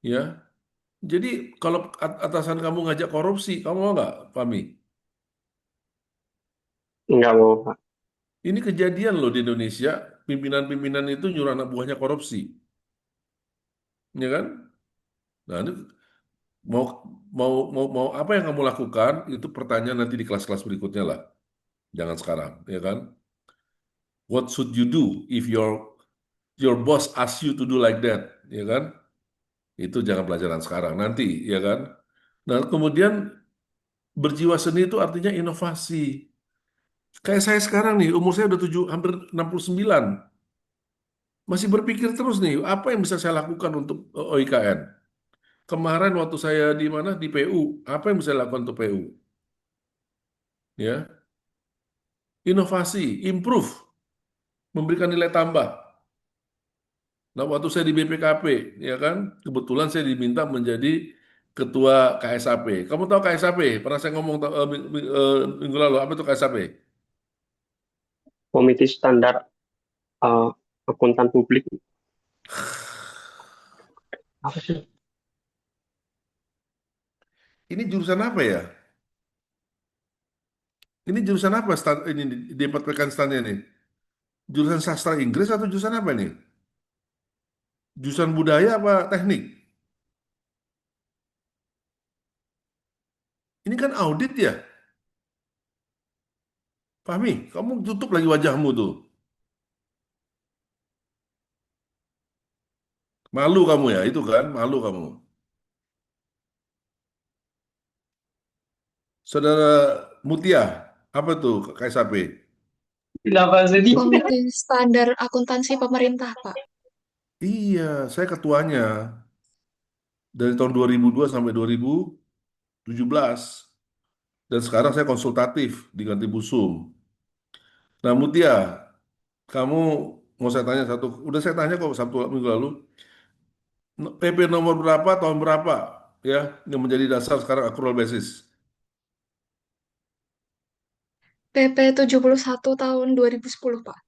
Ya, jadi kalau atasan kamu ngajak korupsi, kamu mau nggak, Fami? Nggak mau Pak. Ini kejadian loh di Indonesia, pimpinan-pimpinan itu nyuruh anak buahnya korupsi, ya kan? Nah, ini mau mau apa yang kamu lakukan itu pertanyaan nanti di kelas-kelas berikutnya lah, jangan sekarang, ya kan? What should you do if your boss asks you to do like that, ya kan? Itu jangan pelajaran sekarang, nanti, ya kan? Nah, kemudian berjiwa seni itu artinya inovasi. Kayak saya sekarang nih, umur saya udah 7, hampir 69. Masih berpikir terus nih, apa yang bisa saya lakukan untuk OIKN? Kemarin waktu saya di mana di PU, apa yang bisa saya lakukan untuk PU? Ya, inovasi, improve, memberikan nilai tambah. Nah, waktu saya di BPKP, ya kan, kebetulan saya diminta menjadi Ketua KSAP. Kamu tahu KSAP? Pernah saya ngomong minggu lalu. Apa itu KSAP? Komite Standar eh, Akuntan Publik. Apa sih? Ini jurusan apa ya? Ini jurusan apa ini didapatkan standnya nih? Jurusan sastra Inggris atau jurusan apa nih? Jurusan budaya apa teknik? Ini kan audit ya? Fahmi, kamu tutup lagi wajahmu tuh. Malu kamu ya, itu kan? Malu kamu. Saudara Mutia, apa tuh KSAP? Komite Standar Akuntansi Pemerintah, Pak. Iya, saya ketuanya dari tahun 2002 sampai 2017. Dan sekarang saya konsultatif diganti Busum. Nah, Mutia, kamu mau saya tanya satu, udah saya tanya kok Sabtu minggu lalu, PP nomor berapa, tahun berapa, ya, yang menjadi dasar sekarang accrual basis. PP 71 tahun 2010, Pak.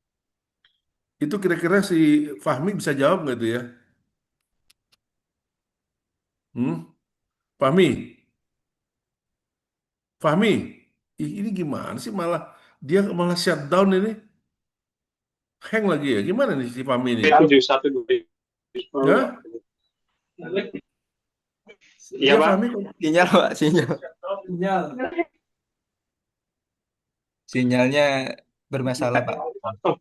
Itu kira-kira si Fahmi bisa jawab nggak itu ya? Hmm? Fahmi, Fahmi, ini gimana sih malah dia malah shutdown ini, hang lagi ya? Gimana nih si Fahmi ini? P71 2010 ya. Ya? Iya, Ya Pak. Fahmi, Sinyal, Pak, sinyal. Sinyalnya bermasalah, Pak.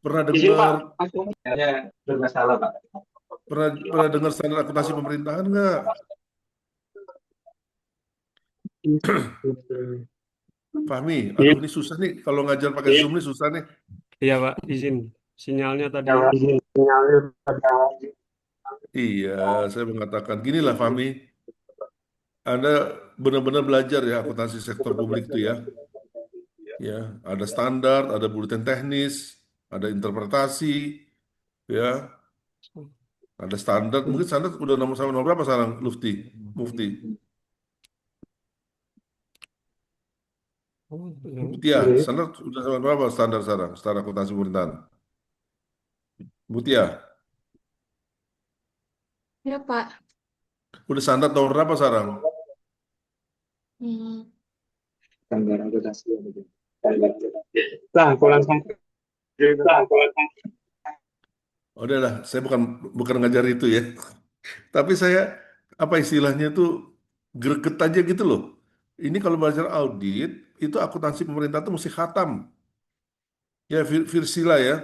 pernah Izin, Pak. dengar Sinyalnya bermasalah, Pak. pernah dengar standar akuntansi pemerintahan nggak? Fahmi, Iya, aduh ini susah nih kalau ngajar pakai Zoom nih susah nih. Iya Pak, izin. Sinyalnya tadi. izin sinyalnya pada Iya, saya mengatakan ginilah Fahmi, Anda benar-benar belajar ya akuntansi sektor publik itu ya. Ya, ada standar, ada buletin teknis, ada interpretasi, ya, ada standar. Mungkin standar udah nomor sampai nomor berapa sekarang, Lufti, Mufti, Oh, Mutia, standar udah sampai berapa standar sekarang, standar akuntansi pemerintahan, Mutia, Ya, Pak. udah standar nomor berapa sekarang? Hmm. Standar akuntansi. lah pulang saya. Oh, udah lah, saya bukan bukan ngajar itu ya, tapi saya apa istilahnya tuh greget aja gitu loh. Ini kalau belajar audit itu akuntansi pemerintah tuh mesti khatam. Ya, Virsila ya.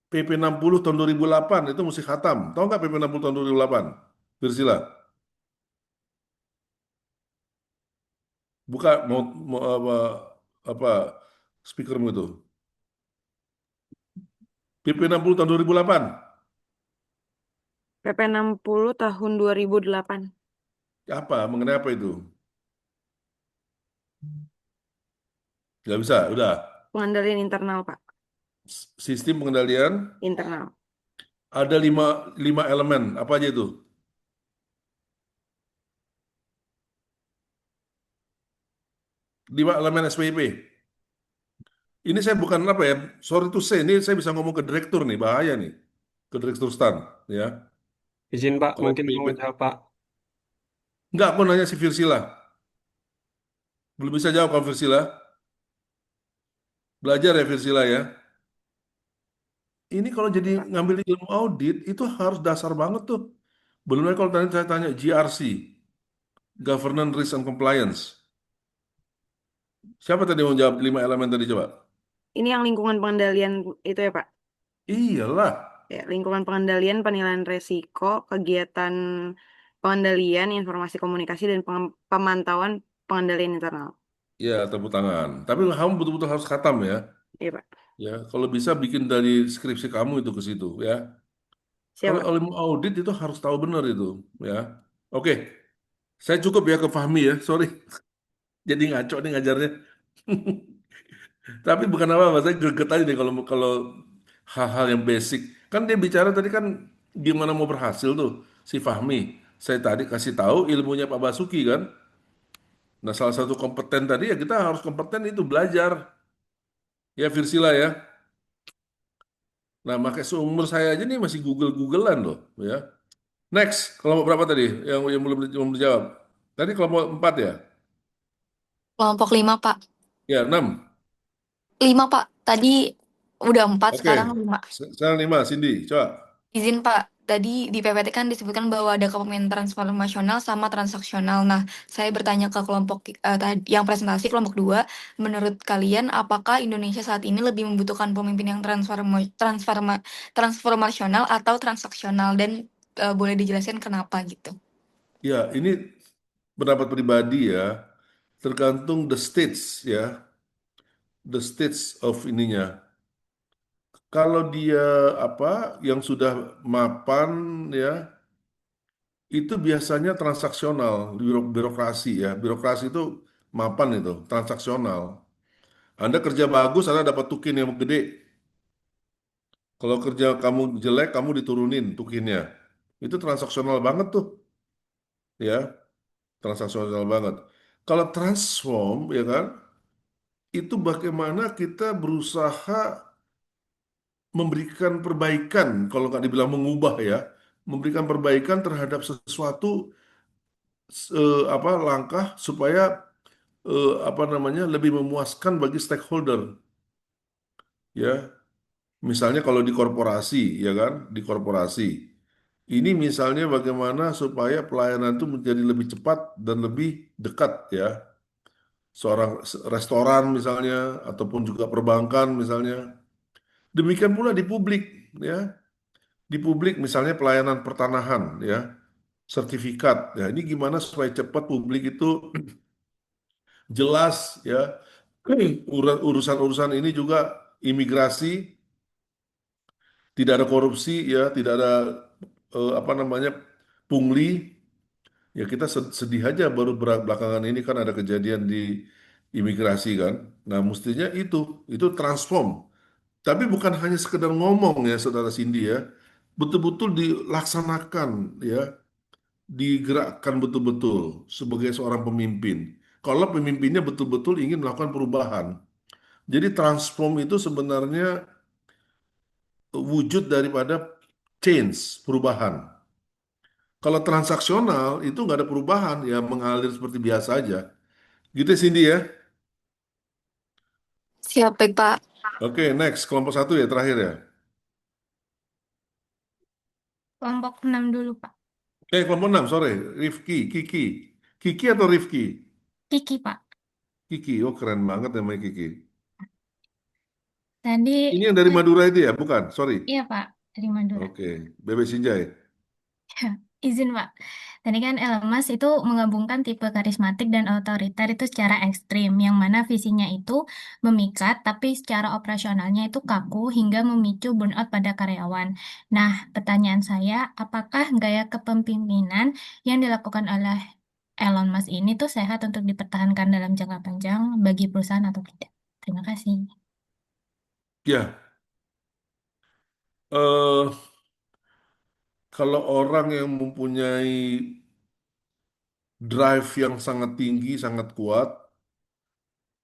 PP 60 tahun 2008 itu mesti khatam. Tahu nggak PP 60 tahun 2008? Virsila. Buka mau apa speakermu itu. PP 60 tahun 2008. PP 60 tahun 2008. Apa? Mengenai apa itu? Nggak bisa, udah. Pengendalian internal, Pak. Sistem pengendalian Internal. ada lima elemen. Apa aja itu? 5 elemen SPIP. Ini saya bukan apa ya, sorry to say, ini saya bisa ngomong ke direktur nih, bahaya nih. Ke direktur stan, ya. izin Pak, Kalau mungkin mau PIP, jawab Pak. nggak, aku nanya si Virsila. Belum bisa jawab kalau Virsila. Belajar ya Virsila ya. Ini kalau jadi ngambil ilmu audit, itu harus dasar banget tuh. Belum lagi kalau tadi saya tanya GRC, Governance Risk and Compliance. Siapa tadi mau jawab 5 elemen tadi coba? Ini yang lingkungan pengendalian itu ya, Pak? Iyalah. Ya, lingkungan pengendalian, penilaian resiko, kegiatan pengendalian, informasi komunikasi, dan pemantauan pengendalian internal. Ya, tepuk tangan. Tapi kamu betul-betul harus khatam ya. Iya, Pak. Ya, kalau bisa bikin dari skripsi kamu itu ke situ ya. Siap, Kalau Pak. ilmu audit itu harus tahu benar itu ya. Oke, saya cukup ya ke Fahmi ya. Sorry, jadi ngaco nih ngajarnya. Tapi bukan apa-apa, saya greget aja nih kalau kalau hal-hal yang basic. Kan dia bicara tadi kan gimana mau berhasil tuh si Fahmi. Saya tadi kasih tahu ilmunya Pak Basuki kan. Nah, salah satu kompeten tadi ya kita harus kompeten itu belajar. Ya, Virsila ya. Nah, makanya seumur saya aja nih masih Google-Googlean loh, ya. Next, kelompok berapa tadi yang belum dijawab? Tadi kelompok 4 ya? Kelompok 5, Pak. Ya, 6. 5, Pak. Tadi udah 4, Oke. sekarang 5. Sekarang 5, Cindy, coba. Izin Pak, tadi di PPT kan disebutkan bahwa ada kepemimpinan transformasional sama transaksional. Nah, saya bertanya ke kelompok yang presentasi kelompok 2, menurut kalian apakah Indonesia saat ini lebih membutuhkan pemimpin yang transformasional atau transaksional dan boleh dijelaskan kenapa gitu? Ya, ini pendapat pribadi ya. Tergantung the states ya. The states of ininya. Kalau dia apa yang sudah mapan ya, itu biasanya transaksional, birokrasi ya. Birokrasi itu mapan itu, transaksional. Anda kerja bagus, Anda dapat tukin yang gede. Kalau kerja kamu jelek, kamu diturunin tukinnya. Itu transaksional banget tuh, ya, transaksional banget. Kalau transform, ya kan, itu bagaimana kita berusaha memberikan perbaikan, kalau nggak dibilang mengubah ya, memberikan perbaikan terhadap sesuatu apa langkah supaya apa namanya lebih memuaskan bagi stakeholder, ya. Misalnya kalau di korporasi, ya kan, di korporasi. Ini misalnya bagaimana supaya pelayanan itu menjadi lebih cepat dan lebih dekat, ya. Seorang restoran misalnya, ataupun juga perbankan misalnya. Demikian pula di publik, ya. Di publik misalnya pelayanan pertanahan, ya, sertifikat. Ya, ini gimana supaya cepat publik itu jelas, ya. Urusan-urusan ini juga imigrasi, tidak ada korupsi, ya, tidak ada apa namanya pungli. Ya kita sedih aja baru belakangan ini kan ada kejadian di imigrasi kan. Nah mestinya itu transform. Tapi bukan hanya sekedar ngomong ya Saudara Cindy ya, betul-betul dilaksanakan ya, digerakkan betul-betul sebagai seorang pemimpin. Kalau pemimpinnya betul-betul ingin melakukan perubahan. Jadi transform itu sebenarnya wujud daripada change, perubahan. Kalau transaksional itu nggak ada perubahan, ya mengalir seperti biasa aja. Gitu ya, Cindy ya. Siap, baik Pak. Oke, next kelompok 1 ya terakhir ya. Kelompok 6 dulu, Pak. Kelompok 6 sorry, Rifki, Kiki. Kiki atau Rifki? Kiki, Pak. Kiki, oh keren banget namanya Kiki. Tadi, Ini yang dari Madura itu ya, bukan? Sorry. iya Pak, dari Madura. Oke, Bebe Sinjai. Izin, Pak. Tadi kan Elon Musk itu menggabungkan tipe karismatik dan otoriter itu secara ekstrim, yang mana visinya itu memikat, tapi secara operasionalnya itu kaku hingga memicu burnout pada karyawan. Nah, pertanyaan saya, apakah gaya kepemimpinan yang dilakukan oleh Elon Musk ini tuh sehat untuk dipertahankan dalam jangka panjang bagi perusahaan atau tidak? Terima kasih. Ya, eh kalau orang yang mempunyai drive yang sangat tinggi, sangat kuat,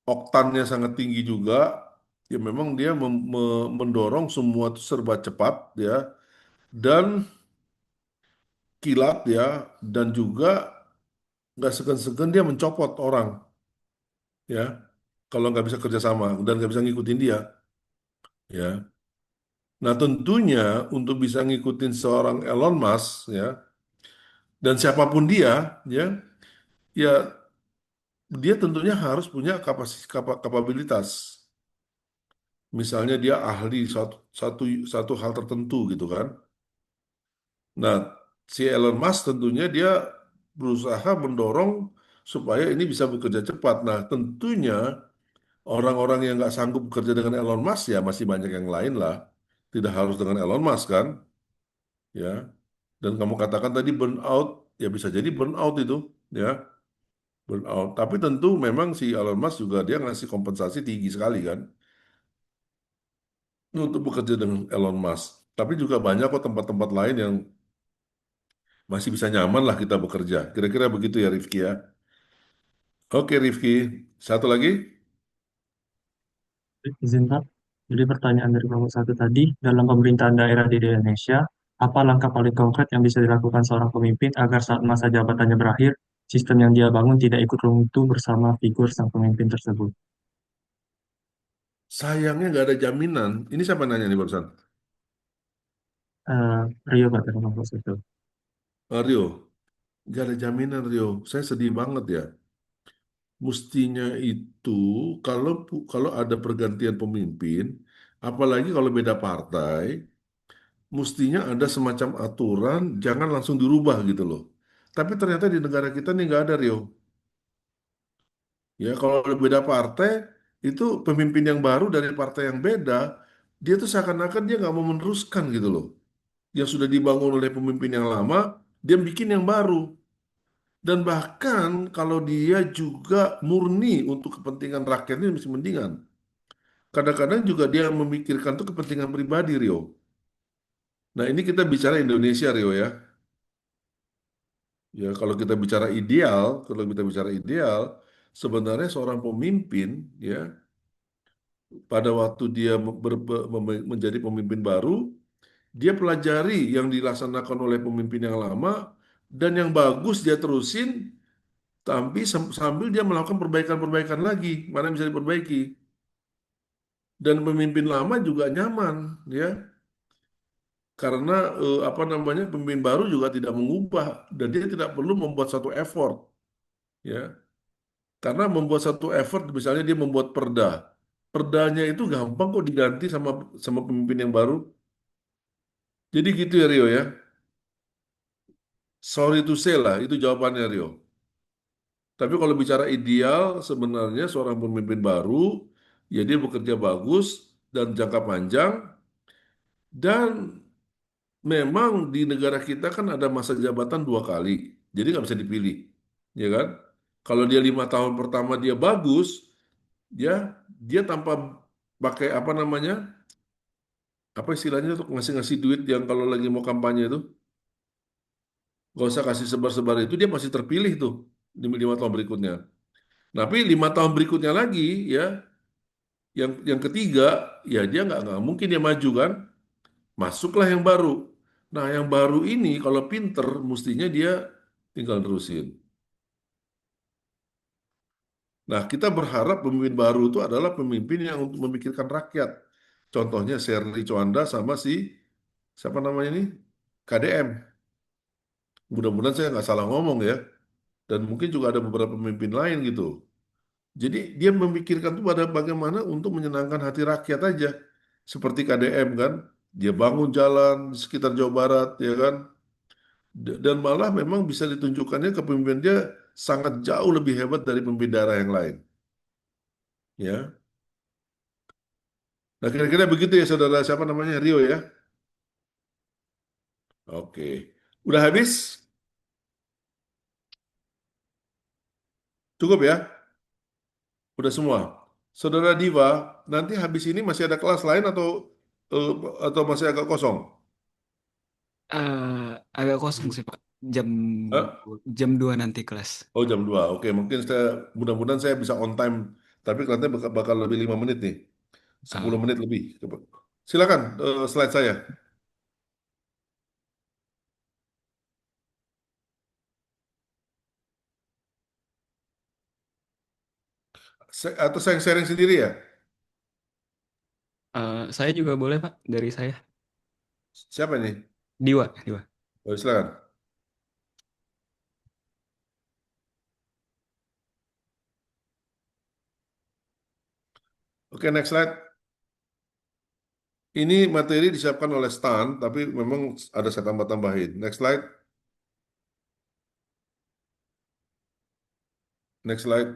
oktannya sangat tinggi juga, ya memang dia mendorong semua itu serba cepat, ya, dan kilat, ya, dan juga nggak segan-segan dia mencopot orang, ya, kalau nggak bisa kerjasama dan nggak bisa ngikutin dia, ya. Nah tentunya untuk bisa ngikutin seorang Elon Musk, ya, dan siapapun dia, ya, ya dia tentunya harus punya kapabilitas. Misalnya dia ahli satu hal tertentu gitu kan. Nah, si Elon Musk tentunya dia berusaha mendorong supaya ini bisa bekerja cepat. Nah, tentunya orang-orang yang nggak sanggup bekerja dengan Elon Musk ya masih banyak yang lain lah. Tidak harus dengan Elon Musk kan, ya. Dan kamu katakan tadi burnout, ya bisa jadi burnout itu, ya, burnout. Tapi tentu memang si Elon Musk juga dia ngasih kompensasi tinggi sekali kan untuk bekerja dengan Elon Musk. Tapi juga banyak kok tempat-tempat lain yang masih bisa nyaman lah kita bekerja. Kira-kira begitu ya Rifki ya. Oke Rifki, satu lagi. Izin Pak. Jadi pertanyaan dari kelompok satu tadi, dalam pemerintahan daerah di Indonesia, apa langkah paling konkret yang bisa dilakukan seorang pemimpin agar saat masa jabatannya berakhir, sistem yang dia bangun tidak ikut runtuh bersama figur sang pemimpin tersebut? Sayangnya nggak ada jaminan. Ini siapa nanya nih barusan? Rio Pak dari kelompok satu. Rio, nggak ada jaminan Rio. Saya sedih banget ya. Mestinya itu kalau ada pergantian pemimpin, apalagi kalau beda partai, mestinya ada semacam aturan jangan langsung dirubah gitu loh. Tapi ternyata di negara kita nih nggak ada Rio. Ya kalau beda partai itu pemimpin yang baru dari partai yang beda, dia tuh seakan-akan dia nggak mau meneruskan gitu loh. Yang sudah dibangun oleh pemimpin yang lama, dia bikin yang baru. Dan bahkan kalau dia juga murni untuk kepentingan rakyatnya masih mendingan. Kadang-kadang juga dia memikirkan tuh kepentingan pribadi Rio. Nah ini kita bicara Indonesia Rio ya. Ya kalau kita bicara ideal, sebenarnya seorang pemimpin ya pada waktu dia menjadi pemimpin baru, dia pelajari yang dilaksanakan oleh pemimpin yang lama dan yang bagus dia terusin, tapi sambil dia melakukan perbaikan-perbaikan lagi, mana yang bisa diperbaiki. Dan pemimpin lama juga nyaman, ya, karena apa namanya pemimpin baru juga tidak mengubah dan dia tidak perlu membuat satu effort, ya. Karena membuat satu effort, misalnya dia membuat perda, perdanya itu gampang kok diganti sama sama pemimpin yang baru. Jadi gitu ya Rio ya. Sorry to say lah, itu jawabannya Rio. Tapi kalau bicara ideal, sebenarnya seorang pemimpin baru, ya dia bekerja bagus dan jangka panjang, dan memang di negara kita kan ada masa jabatan 2 kali, jadi nggak bisa dipilih, ya kan? Kalau dia 5 tahun pertama dia bagus, ya dia tanpa pakai apa namanya, apa istilahnya tuh ngasih-ngasih duit yang kalau lagi mau kampanye itu, nggak usah kasih sebar-sebar itu dia pasti terpilih tuh di 5 tahun berikutnya. Tapi 5 tahun berikutnya lagi, ya yang ketiga, ya dia nggak mungkin dia maju kan, masuklah yang baru. Nah yang baru ini kalau pinter, mestinya dia tinggal terusin. Nah kita berharap pemimpin baru itu adalah pemimpin yang untuk memikirkan rakyat. Contohnya Serly Coanda sama si siapa namanya ini KDM. Mudah-mudahan saya nggak salah ngomong ya. Dan mungkin juga ada beberapa pemimpin lain gitu. Jadi dia memikirkan tuh pada bagaimana untuk menyenangkan hati rakyat aja. Seperti KDM kan, dia bangun jalan di sekitar Jawa Barat ya kan. Dan malah memang bisa ditunjukkannya kepemimpinan dia sangat jauh lebih hebat dari pemimpin daerah yang lain. Ya. Nah kira-kira begitu ya saudara siapa namanya Rio ya. Oke. Udah habis? Cukup ya? Udah semua. Saudara Diva, nanti habis ini masih ada kelas lain eh, atau masih agak kosong? Agak kosong sih Pak. Jam Eh? jam 2 nanti kelas. Oh jam 2. Oke, mungkin saya mudah-mudahan saya bisa on time. Tapi kelihatannya bakal lebih 5 menit nih. 10 menit lebih. Silakan slide saya. Atau saya yang sharing sendiri ya? Saya juga boleh Pak dari saya. Siapa ini? Diwa, Diwa. Oh, silakan. Oke, next slide. Ini materi disiapkan oleh Stan, tapi memang ada saya tambah-tambahin. Next slide. Next slide.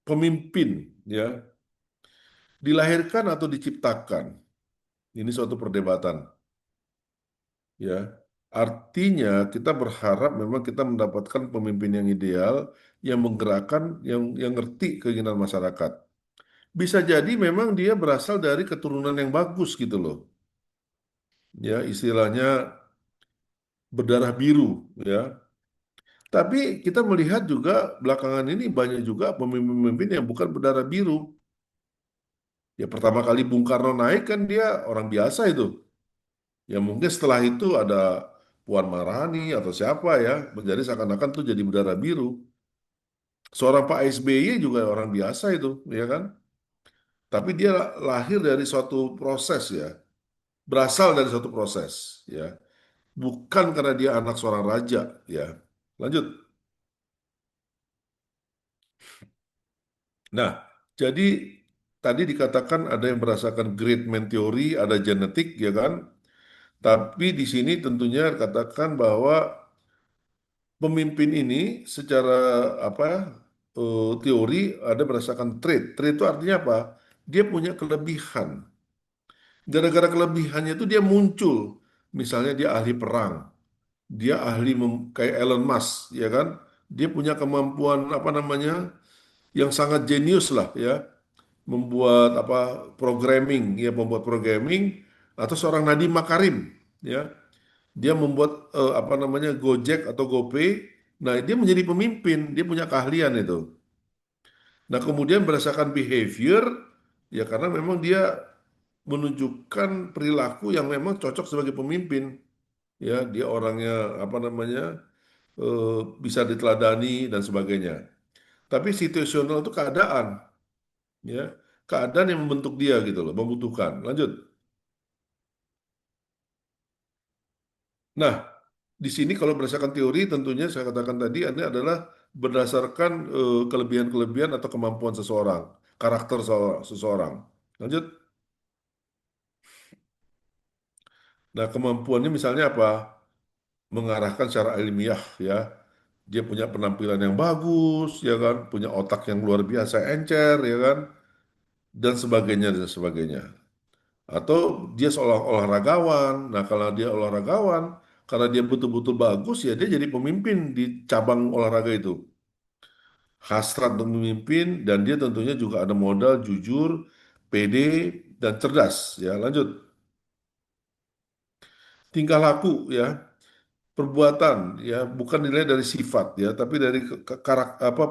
Pemimpin, ya. Dilahirkan atau diciptakan? Ini suatu perdebatan. Ya, artinya kita berharap memang kita mendapatkan pemimpin yang ideal, yang menggerakkan, yang ngerti keinginan masyarakat. Bisa jadi memang dia berasal dari keturunan yang bagus gitu loh. Ya, istilahnya berdarah biru, ya. Tapi kita melihat juga belakangan ini banyak juga pemimpin-pemimpin yang bukan berdarah biru. Ya pertama kali Bung Karno naik kan dia orang biasa itu. Ya mungkin setelah itu ada Puan Maharani atau siapa ya menjadi seakan-akan tuh jadi berdarah biru. Seorang Pak SBY juga orang biasa itu, ya kan? Tapi dia lahir dari suatu proses ya, berasal dari suatu proses ya, bukan karena dia anak seorang raja ya. Lanjut. Nah, jadi tadi dikatakan ada yang berdasarkan great man theory, ada genetik ya kan? Tapi di sini tentunya katakan bahwa pemimpin ini secara apa teori ada berdasarkan trait. Trait itu artinya apa? Dia punya kelebihan. Gara-gara kelebihannya itu dia muncul. Misalnya dia ahli perang, dia ahli kayak Elon Musk, ya kan? Dia punya kemampuan apa namanya yang sangat jenius lah ya, membuat apa programming, ya membuat programming atau seorang Nadiem Makarim, ya dia membuat apa namanya Gojek atau GoPay. Nah dia menjadi pemimpin, dia punya keahlian itu. Nah kemudian berdasarkan behavior, ya karena memang dia menunjukkan perilaku yang memang cocok sebagai pemimpin. Ya dia orangnya apa namanya eh, bisa diteladani dan sebagainya. Tapi situasional itu keadaan, ya keadaan yang membentuk dia gitu loh, membutuhkan. Lanjut. Nah, di sini kalau berdasarkan teori tentunya saya katakan tadi ini adalah berdasarkan kelebihan-kelebihan atau kemampuan seseorang, karakter seseorang. Lanjut. Nah, kemampuannya misalnya apa? Mengarahkan secara ilmiah ya. Dia punya penampilan yang bagus, ya kan? Punya otak yang luar biasa encer, ya kan? Dan sebagainya dan sebagainya. Atau dia seolah olahragawan. Nah, kalau dia olahragawan, karena dia betul-betul bagus ya dia jadi pemimpin di cabang olahraga itu. Hasrat untuk memimpin dan dia tentunya juga ada modal jujur, pede dan cerdas ya. Lanjut. Tingkah laku ya, perbuatan ya, bukan nilai dari sifat ya, tapi dari apa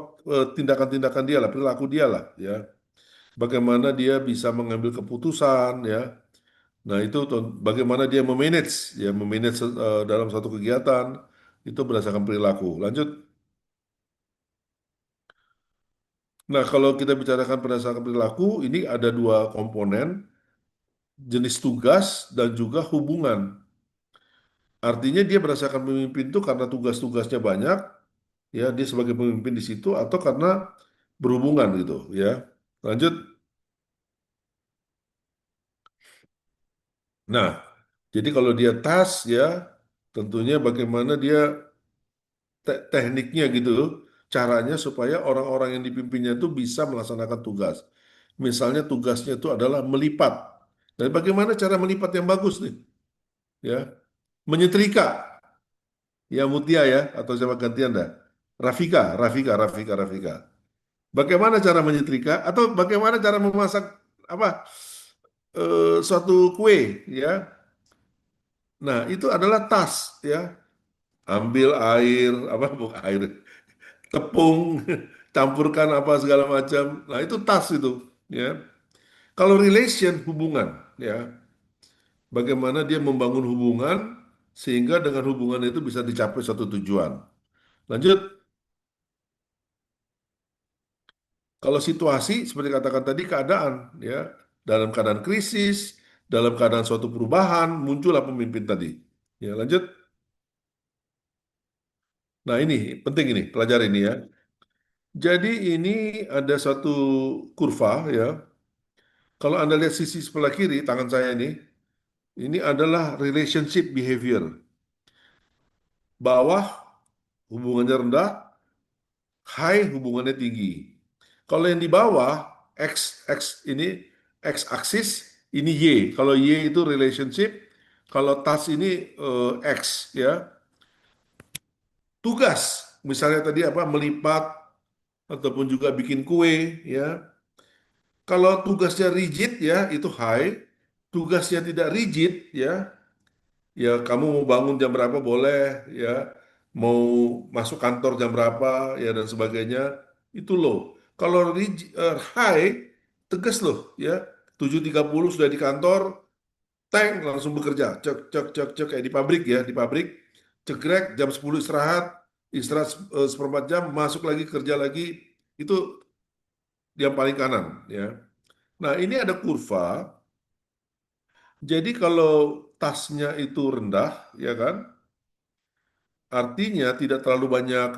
tindakan-tindakan dia lah, perilaku dia lah ya. Bagaimana dia bisa mengambil keputusan ya. Nah, itu bagaimana dia memanage ya, memanage dalam satu kegiatan itu berdasarkan perilaku. Lanjut. Nah, kalau kita bicarakan berdasarkan perilaku, ini ada dua komponen, jenis tugas dan juga hubungan. Artinya dia berdasarkan pemimpin itu karena tugas-tugasnya banyak, ya dia sebagai pemimpin di situ atau karena berhubungan gitu, ya. Lanjut. Nah, jadi kalau dia tas ya, tentunya bagaimana dia tekniknya gitu, caranya supaya orang-orang yang dipimpinnya itu bisa melaksanakan tugas. Misalnya tugasnya itu adalah melipat. Dan bagaimana cara melipat yang bagus nih? Ya, menyetrika. Ya Mutia ya, atau siapa gantian dah? Rafika. Bagaimana cara menyetrika atau bagaimana cara memasak apa suatu kue ya? Nah, itu adalah tas ya. Ambil air apa bukan air, tepung, campurkan apa segala macam. Nah, itu tas itu ya. Kalau relation hubungan ya, bagaimana dia membangun hubungan sehingga dengan hubungan itu bisa dicapai suatu tujuan. Lanjut, kalau situasi seperti katakan tadi keadaan ya, dalam keadaan krisis, dalam keadaan suatu perubahan muncullah pemimpin tadi. Ya, lanjut. Nah, ini penting ini, pelajari ini ya. Jadi ini ada satu kurva ya. Kalau Anda lihat sisi sebelah kiri tangan saya ini adalah relationship behavior. Bawah hubungannya rendah, high hubungannya tinggi. Kalau yang di bawah X ini X aksis ini Y. Kalau Y itu relationship, kalau tas ini X ya. Tugas misalnya tadi apa melipat ataupun juga bikin kue ya. Kalau tugasnya rigid ya itu high, tugasnya tidak rigid ya Ya, kamu mau bangun jam berapa boleh, ya. Mau masuk kantor jam berapa, ya dan sebagainya. Itu low. Kalau high, tegas loh, ya. 7.30 sudah di kantor, tank langsung bekerja. Cek, cek, cek, cek kayak di pabrik ya, di pabrik. Cekrek jam 10 istirahat, istirahat seperempat jam, masuk lagi kerja lagi. Itu yang paling kanan, ya. Nah, ini ada kurva. Jadi kalau tasnya itu rendah, ya kan? Artinya tidak terlalu banyak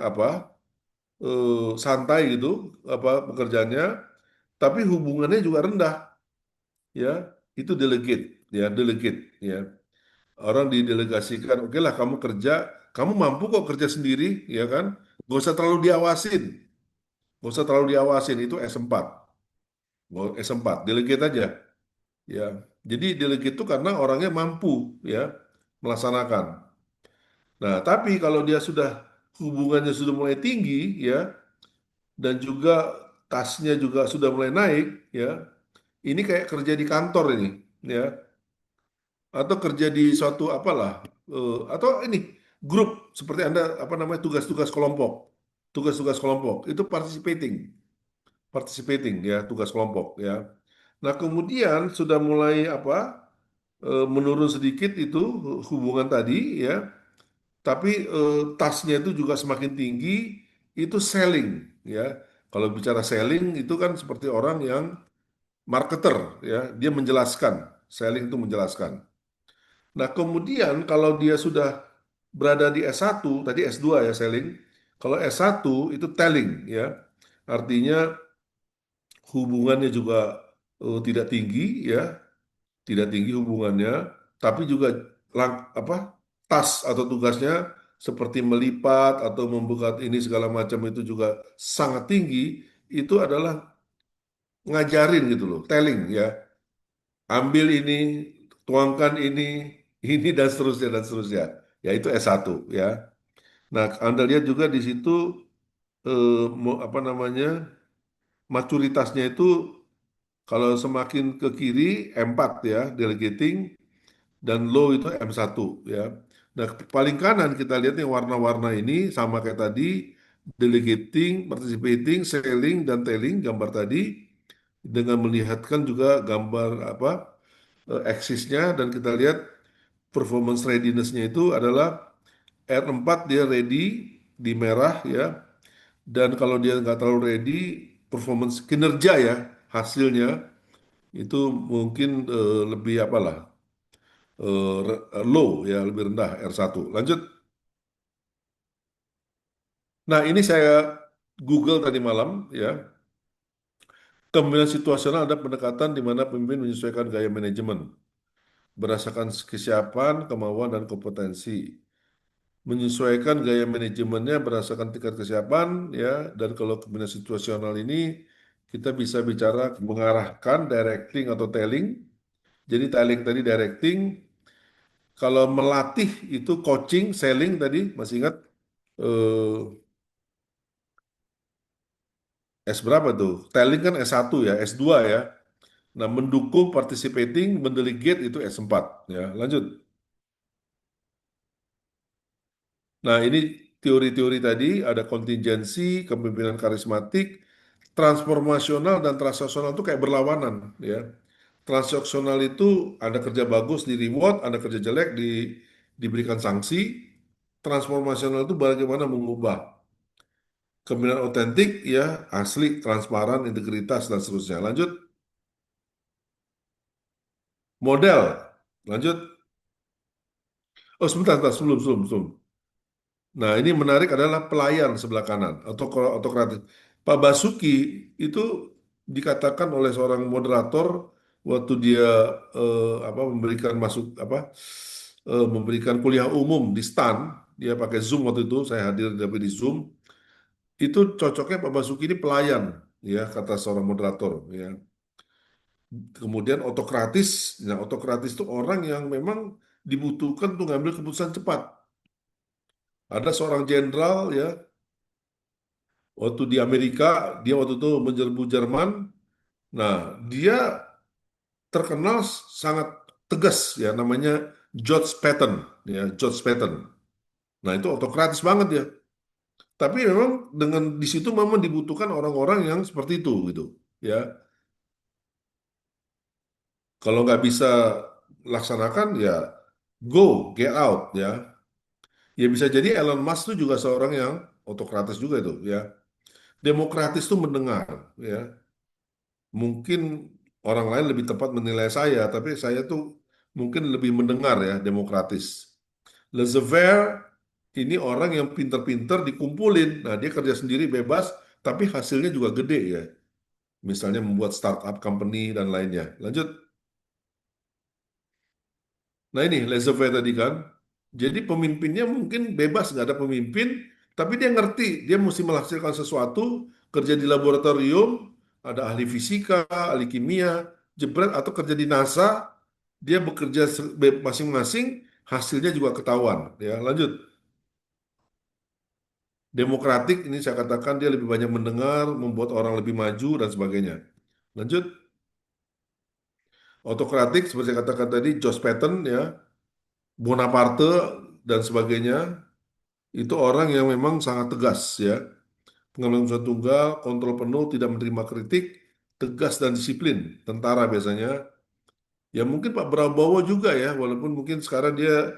santai gitu pekerjaannya, tapi hubungannya juga rendah, ya. Itu delegate, ya delegate, ya. Orang didelegasikan, oke lah kamu kerja, kamu mampu kok kerja sendiri, ya kan? Gak usah terlalu diawasin, gak usah terlalu diawasin, itu S4, S4, delegate aja, ya. Jadi delegate itu karena orangnya mampu, ya, melaksanakan. Nah, tapi kalau dia sudah hubungannya sudah mulai tinggi, ya, dan juga tasnya juga sudah mulai naik, ya, ini kayak kerja di kantor ini, ya, atau kerja di suatu apalah, atau ini grup seperti Anda apa namanya tugas-tugas kelompok, tugas-tugas kelompok itu participating, participating ya tugas kelompok, ya. Nah kemudian sudah mulai menurun sedikit itu hubungan tadi, ya, tapi tasnya itu juga semakin tinggi, itu selling, ya. Kalau bicara selling itu kan seperti orang yang marketer, ya, dia menjelaskan, selling itu menjelaskan. Nah, kemudian kalau dia sudah berada di S1, tadi S2 ya selling. Kalau S1 itu telling, ya. Artinya hubungannya juga tidak tinggi, ya, tidak tinggi hubungannya, tapi juga apa tas atau tugasnya seperti melipat atau membuka ini segala macam itu juga sangat tinggi. Itu adalah ngajarin gitu loh, telling, ya. Ambil ini, tuangkan ini dan seterusnya dan seterusnya. Ya itu S1, ya. Nah, Anda lihat juga di situ apa namanya? Maturitasnya itu kalau semakin ke kiri M4 ya, delegating, dan low itu M1 ya. Nah, paling kanan kita lihat yang warna-warna ini sama kayak tadi, delegating, participating, selling dan telling gambar tadi, dengan melihatkan juga gambar aksisnya, dan kita lihat performance readiness-nya itu adalah R4 dia ready di merah, ya, dan kalau dia nggak terlalu ready, performance kinerja ya hasilnya itu mungkin lebih apalah low ya, lebih rendah R1. Lanjut. Nah, ini saya Google tadi malam, ya. Kepemimpinan situasional ada pendekatan di mana pemimpin menyesuaikan gaya manajemen berdasarkan kesiapan, kemauan, dan kompetensi. Menyesuaikan gaya manajemennya berdasarkan tingkat kesiapan, ya, dan kalau kepemimpinan situasional ini kita bisa bicara mengarahkan directing atau telling. Jadi telling tadi directing, kalau melatih itu coaching, selling tadi masih ingat eh, S berapa tuh? Telling kan S1 ya, S2 ya. Nah, mendukung participating, mendelegate itu S4 ya. Lanjut. Nah, ini teori-teori tadi ada kontingensi, kepemimpinan karismatik, transformasional dan transaksional itu kayak berlawanan ya. Transaksional itu ada kerja bagus di reward, ada kerja jelek diberikan sanksi. Transformasional itu bagaimana mengubah kepemimpinan otentik ya, asli, transparan, integritas dan seterusnya. Lanjut. Model. Lanjut. Oh, sebentar, sebentar, sebelum, sebelum, sebelum. Nah, ini menarik adalah pelayan sebelah kanan atau otokratis. Pak Basuki itu dikatakan oleh seorang moderator waktu dia memberikan memberikan kuliah umum di STAN, dia pakai Zoom waktu itu, saya hadir tapi di Zoom. Itu cocoknya Pak Basuki ini pelayan, ya kata seorang moderator, ya. Kemudian otokratis, nah otokratis itu orang yang memang dibutuhkan untuk ngambil keputusan cepat. Ada seorang jenderal ya, waktu di Amerika, dia waktu itu menyerbu Jerman. Nah, dia terkenal sangat tegas ya, namanya George Patton, ya, George Patton. Nah, itu autokratis banget ya. Tapi memang dengan di situ memang dibutuhkan orang-orang yang seperti itu gitu, ya. Kalau nggak bisa laksanakan ya go, get out ya. Ya bisa jadi Elon Musk itu juga seorang yang autokratis juga itu ya. Demokratis itu mendengar ya. Mungkin orang lain lebih tepat menilai saya, tapi saya tuh mungkin lebih mendengar ya, demokratis. Laissez-faire ini orang yang pinter-pinter dikumpulin. Nah, dia kerja sendiri bebas, tapi hasilnya juga gede ya. Misalnya membuat startup company dan lainnya. Lanjut. Nah ini laissez-faire tadi kan. Jadi pemimpinnya mungkin bebas, nggak ada pemimpin, tapi dia ngerti, dia mesti menghasilkan sesuatu, kerja di laboratorium, ada ahli fisika, ahli kimia, jebret atau kerja di NASA, dia bekerja masing-masing, hasilnya juga ketahuan. Ya, lanjut. Demokratik ini saya katakan dia lebih banyak mendengar, membuat orang lebih maju dan sebagainya. Lanjut. Otokratik seperti saya katakan tadi, Josh Patton ya, Bonaparte dan sebagainya. Itu orang yang memang sangat tegas ya. Pengambilan keputusan tunggal, kontrol penuh, tidak menerima kritik, tegas dan disiplin. Tentara biasanya. Ya mungkin Pak Prabowo juga ya, walaupun mungkin sekarang dia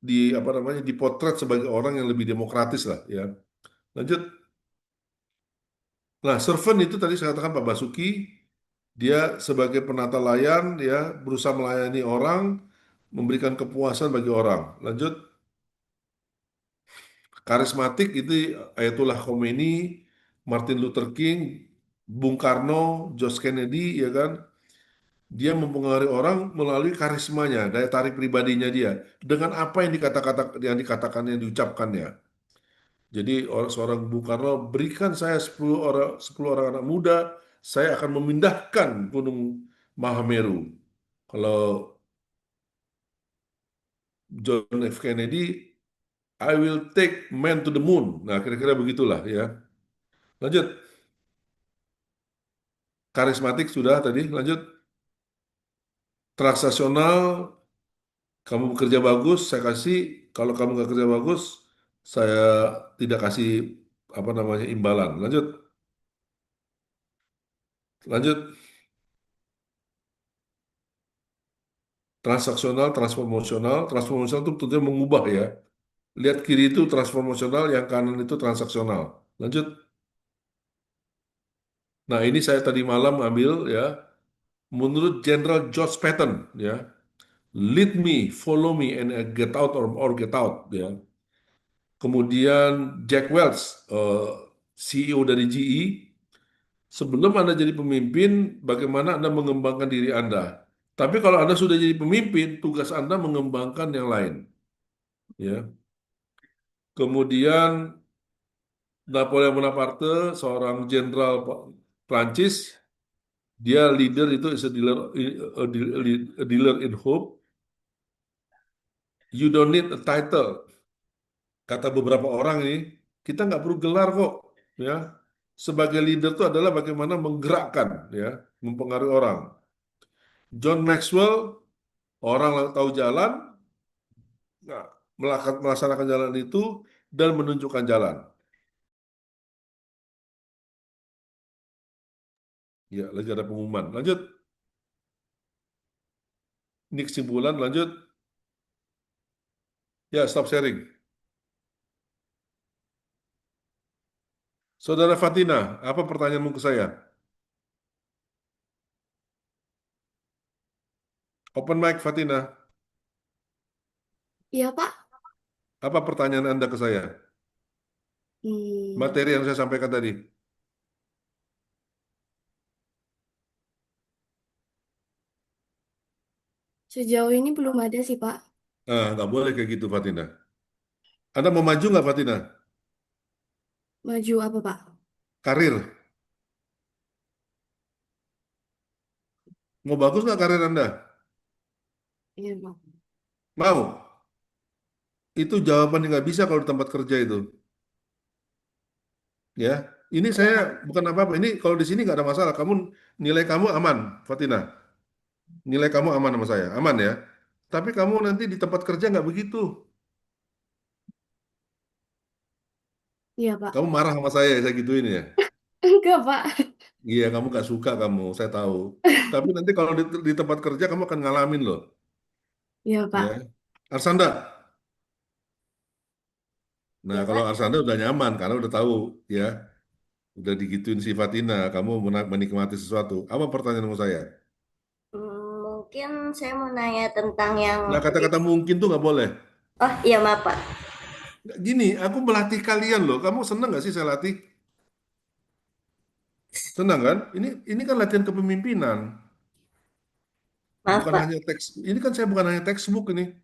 di apa namanya dipotret sebagai orang yang lebih demokratis lah ya. Lanjut. Nah, servant itu tadi saya katakan Pak Basuki, dia sebagai penata layan ya, berusaha melayani orang, memberikan kepuasan bagi orang. Lanjut. Karismatik itu Ayatollah Khomeini, Martin Luther King, Bung Karno, George Kennedy, ya kan? Dia mempengaruhi orang melalui karismanya, daya tarik pribadinya dia, dengan apa yang dikatakan yang diucapkannya. Jadi seorang Bung Karno berikan saya 10 orang anak muda, saya akan memindahkan Gunung Mahameru. Kalau John F. Kennedy, I will take man to the moon. Nah, kira-kira begitulah ya. Lanjut. Karismatik sudah tadi, lanjut. Transaksional, kamu bekerja bagus, saya kasih. Kalau kamu nggak kerja bagus, saya tidak kasih apa namanya imbalan. Lanjut, lanjut. Transaksional, transformasional. Transformasional itu tentunya mengubah ya. Lihat kiri itu transformasional, yang kanan itu transaksional. Lanjut. Nah ini saya tadi malam ambil ya. Menurut Jenderal George Patton ya, lead me, follow me, and get out or get out ya. Kemudian Jack Welch, CEO dari GE, sebelum Anda jadi pemimpin, bagaimana Anda mengembangkan diri Anda. Tapi kalau Anda sudah jadi pemimpin, tugas Anda mengembangkan yang lain. Ya. Kemudian Napoleon Bonaparte, seorang jenderal Prancis, dia leader itu is a dealer in hope. You don't need a title. Kata beberapa orang ini, kita nggak perlu gelar kok. Ya, sebagai leader itu adalah bagaimana menggerakkan, ya, mempengaruhi orang. John Maxwell, orang yang tahu jalan, nah, melaksanakan jalan itu dan menunjukkan jalan. Ya, lagi ada pengumuman. Lanjut. Ini kesimpulan, lanjut. Ya, stop sharing. Saudara Fatina, apa pertanyaanmu ke saya? Open mic, Fatina. Iya, Pak. Apa pertanyaan Anda ke saya? Hmm, Materi yang saya sampaikan tadi. sejauh ini belum ada sih, Pak. Nggak boleh kayak gitu, Fatina. Anda mau maju nggak, Fatina? Maju apa, Pak? Karir. Mau bagus nggak karir Anda? Iya, Pak. Mau. Itu jawaban yang nggak bisa kalau di tempat kerja itu. Ya, ini Iya, saya Pak. bukan apa-apa. Ini kalau di sini nggak ada masalah. Nilai kamu aman, Fatina. Nilai kamu aman sama saya, aman ya. Tapi kamu nanti di tempat kerja nggak begitu. Iya, Pak. Kamu marah sama saya gituin ya. Enggak, Pak. Iya, kamu nggak suka kamu, saya tahu. Tapi nanti kalau di tempat kerja kamu akan ngalamin loh, Iya, ya. Pak. Arsanda. Nah, Iya, kalau Pak. Arsanda udah nyaman karena udah tahu, ya, udah digituin si Fatina, kamu menikmati sesuatu. Apa pertanyaanmu saya? Mungkin saya mau nanya tentang yang Nah, kata-kata mungkin tuh nggak boleh. oh iya maaf Pak. Gini, aku melatih kalian loh. Kamu seneng nggak sih saya latih? Senang kan? Ini kan latihan kepemimpinan, Maaf bukan Pak. hanya teks. Ini kan saya bukan hanya textbook ini.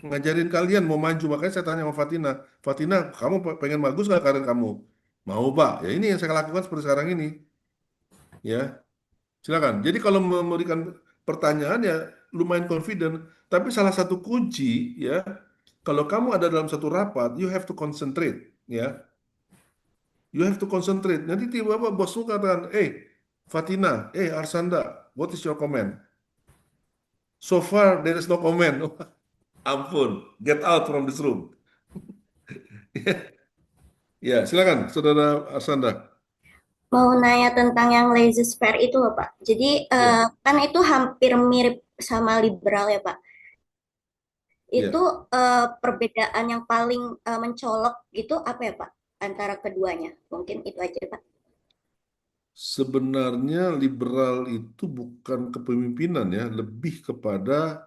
Ngajarin kalian mau maju, makanya saya tanya sama Fatina, Fatina kamu pengen bagus nggak karir kamu? Mau Pak, ya ini yang saya lakukan seperti sekarang ini, ya silakan. Jadi kalau memberikan pertanyaan ya lumayan confident, tapi salah satu kunci ya kalau kamu ada dalam satu rapat, you have to concentrate, ya you have to concentrate. Nanti tiba-tiba bosmu katakan, Fatina, Arsanda, what is your comment? So far there is no comment. Ampun, get out from this room. Ya, silakan, Saudara Arsanda. Mau nanya tentang yang laissez-faire itu loh Pak. Jadi Ya, kan itu hampir mirip sama liberal ya Pak. Itu ya. perbedaan yang paling mencolok gitu apa ya Pak antara keduanya? Mungkin itu aja Pak. Sebenarnya liberal itu bukan kepemimpinan ya, lebih kepada